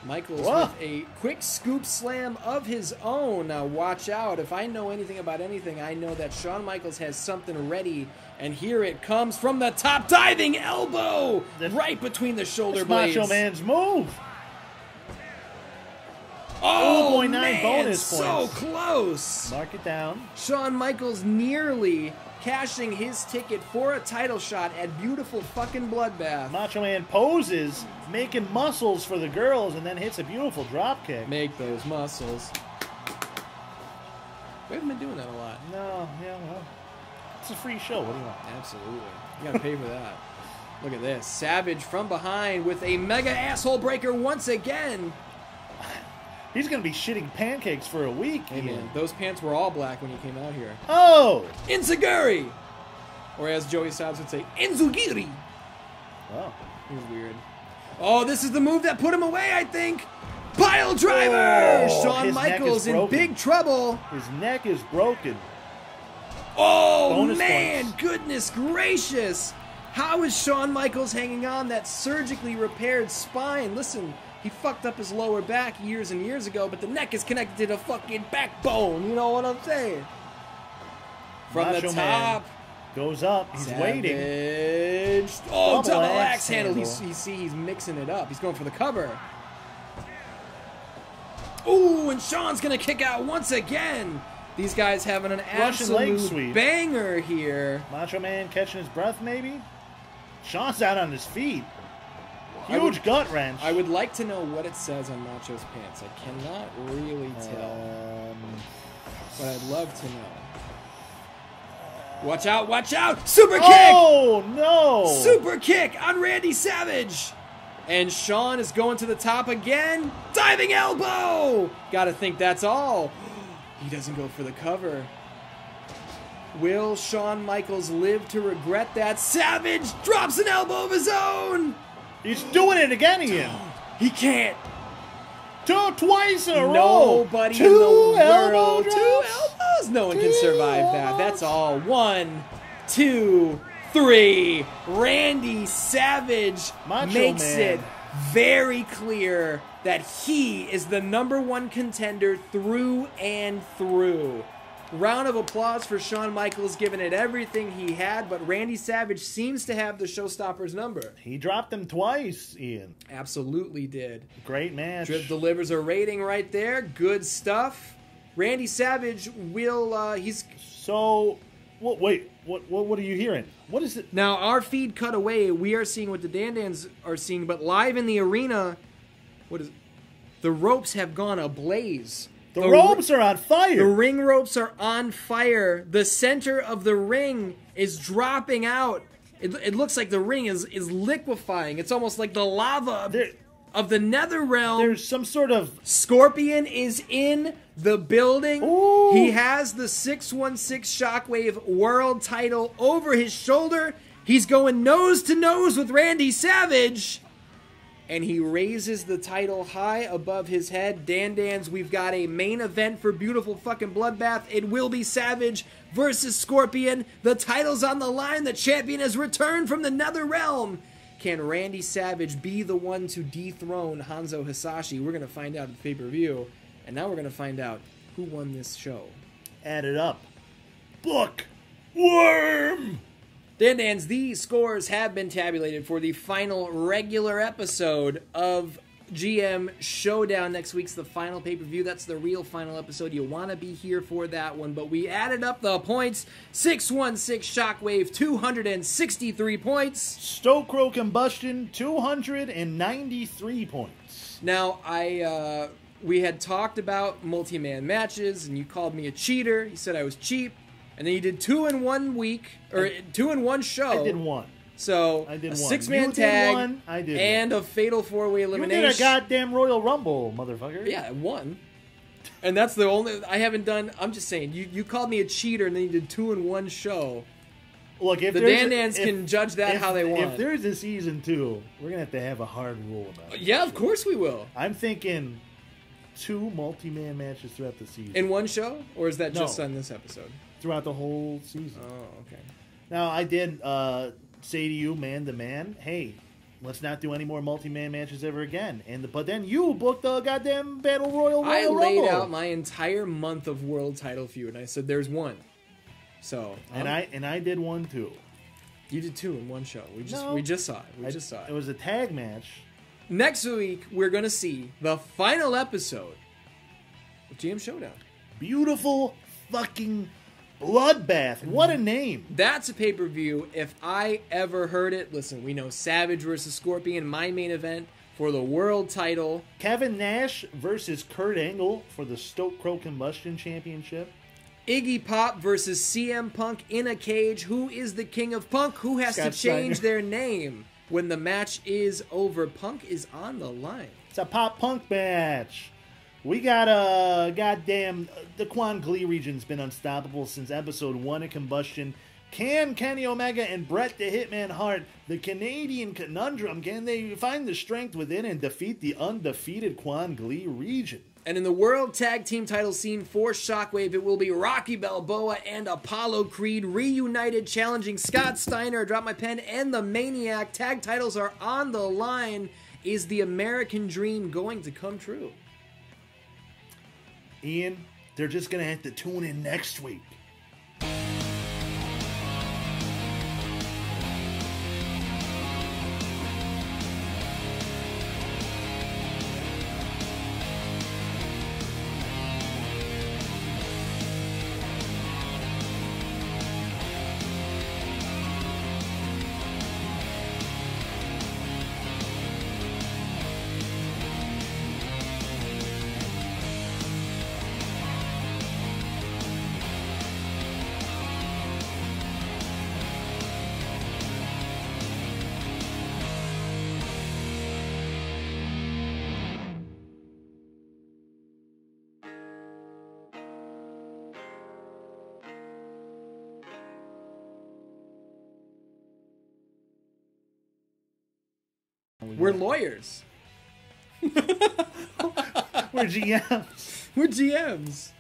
Michaels Whoa. with a quick scoop slam of his own. Now watch out. If I know anything about anything, I know that Shawn Michaels has something ready. And here it comes from the top. Diving elbow right between the shoulder blades. Macho Man's move. Oh, 2.9 man, bonus so points. close. Mark it down. Shawn Michaels nearly cashing his ticket for a title shot at beautiful fucking Bloodbath. Macho Man poses, making muscles for the girls, and then hits a beautiful drop kick. Make those muscles. We haven't been doing that a lot. No, yeah, well, it's a free show. What do you want? Absolutely. You gotta pay for that. Look at this. Savage from behind with a mega asshole breaker once again. He's going to be shitting pancakes for a week. Hey, Ian. man, those pants were all black when you came out here. Oh! Enziguri! Or as Joey Styles would say, Enzugiri! Wow. He was weird. Oh, this is the move that put him away, I think! Pile driver! Oh, Shawn his neck Michaels is in broken. big trouble. His neck is broken. Oh, Bonus man! points. Goodness gracious! How is Shawn Michaels hanging on that surgically repaired spine? Listen, he fucked up his lower back years and years ago, but the neck is connected to the fucking backbone. You know what I'm saying? From Macho the Man top. goes up. He's waiting. Savage. Oh, double axe handle. handle. He's mixing it up. He's going for the cover. Ooh, and Shawn's going to kick out once again. These guys having an Russian leg absolute sweep. banger here. Macho Man catching his breath, maybe? Shawn's out on his feet. Huge gut wrench. I would like to know what it says on Macho's pants. I cannot really tell. But I'd love to know. Watch out, watch out! Super kick! Oh, no! Super kick on Randy Savage! And Shawn is going to the top again. Diving elbow! Gotta think that's all. He doesn't go for the cover. Will Shawn Michaels live to regret that? Savage drops an elbow of his own! He's doing it again, Ian. He can't. Twice in a row. Nobody in the Two elbow world. drops. 2 elbows. No one can survive that. That's all. 1, 2, 3. Randy Savage Macho makes Man. it very clear that he is the #1 contender through and through. Round of applause for Shawn Michaels, giving it everything he had, but Randy Savage seems to have the showstopper's number. He dropped him twice, Ian. Absolutely did. Great match. Drip delivers a rating right there. Good stuff. Randy Savage will, he's... So, wait, what are you hearing? What is it? Now, our feed cut away. We are seeing what the Dan-Dans are seeing, but live in the arena, what is it? The ropes have gone ablaze. The ropes are on fire. The ring ropes are on fire. The center of the ring is dropping out. It looks like the ring is liquefying. It's almost like the lava of the nether realm. There's some sort of... Scorpion is in the building. Ooh. He has the 616 Shockwave world title over his shoulder. He's going nose to nose with Randy Savage. And he raises the title high above his head. Dan-Dans, we've got a main event for beautiful fucking Bloodbath. It will be Savage versus Scorpion. The title's on the line. The champion has returned from the nether realm. Can Randy Savage be the one to dethrone Hanzo Hasashi? We're going to find out at the pay-per-view. And now we're going to find out who won this show. Add it up. Book. Worm. Dan-Dans, these scores have been tabulated for the final regular episode of GM Showdown next week's the final pay-per-view. That's the real final episode. You want to be here for that one. But we added up the points. 616 Shockwave, 263 points. Stoke Crow Combustion, 293 points. Now, we had talked about multi-man matches, and you called me a cheater. You said I was cheap. And then you did 2 in 1 week, or 2 in 1 show. I did 1. So, I did a one. 6-man You tag, did one, I did and one. a fatal 4-way elimination. You did a goddamn Royal Rumble, motherfucker. Yeah, 1. And that's the only... I haven't done... I'm just saying, you called me a cheater, and then you did 2 in 1 show. Look, if the Dan-Dans can judge that how they want. If there's a season 2, we're going to have a hard rule about it. Yeah, of course we will. I'm thinking 2 multi-man matches throughout the season. In 1 show? Or is that just on this episode? Throughout the whole season. Oh, okay. Now, I did say to you, man to man, hey, let's not do any more multi-man matches ever again. But then you booked the goddamn Battle Royal Rumble. I laid out my entire month of world title feud, and I said there's 1. So and I did 1 too. You did 2 in 1 show. We just saw it. We just saw it. It was a tag match. Next week we're gonna see the final episode of GM Showdown. Beautiful fucking bloodbath. What a name. That's a pay-per-view. If I ever heard it, listen, we know Savage versus Scorpion, my main event for the world title. Kevin Nash versus Kurt Angle for the Stoke Crow Combustion Championship. Iggy Pop versus CM Punk in a cage. Who is the king of Punk? Who has to change their name when the match is over? Punk is on the line. It's a Pop Punk match. We got a goddamn... The Quan Glee region's been unstoppable since episode 1 of Combustion. Can Kenny Omega and Bret the Hitman Hart, the Canadian conundrum, can they find the strength within and defeat the undefeated Quan Glee region? And in the World Tag Team title scene for Shockwave, it will be Rocky Balboa and Apollo Creed reunited, challenging Scott Steiner, Drop My Pen, and the Maniac. Tag titles are on the line. Is the American dream going to come true? Ian, they're just going to have to tune in next week. We're lawyers. We're GMs. We're GMs.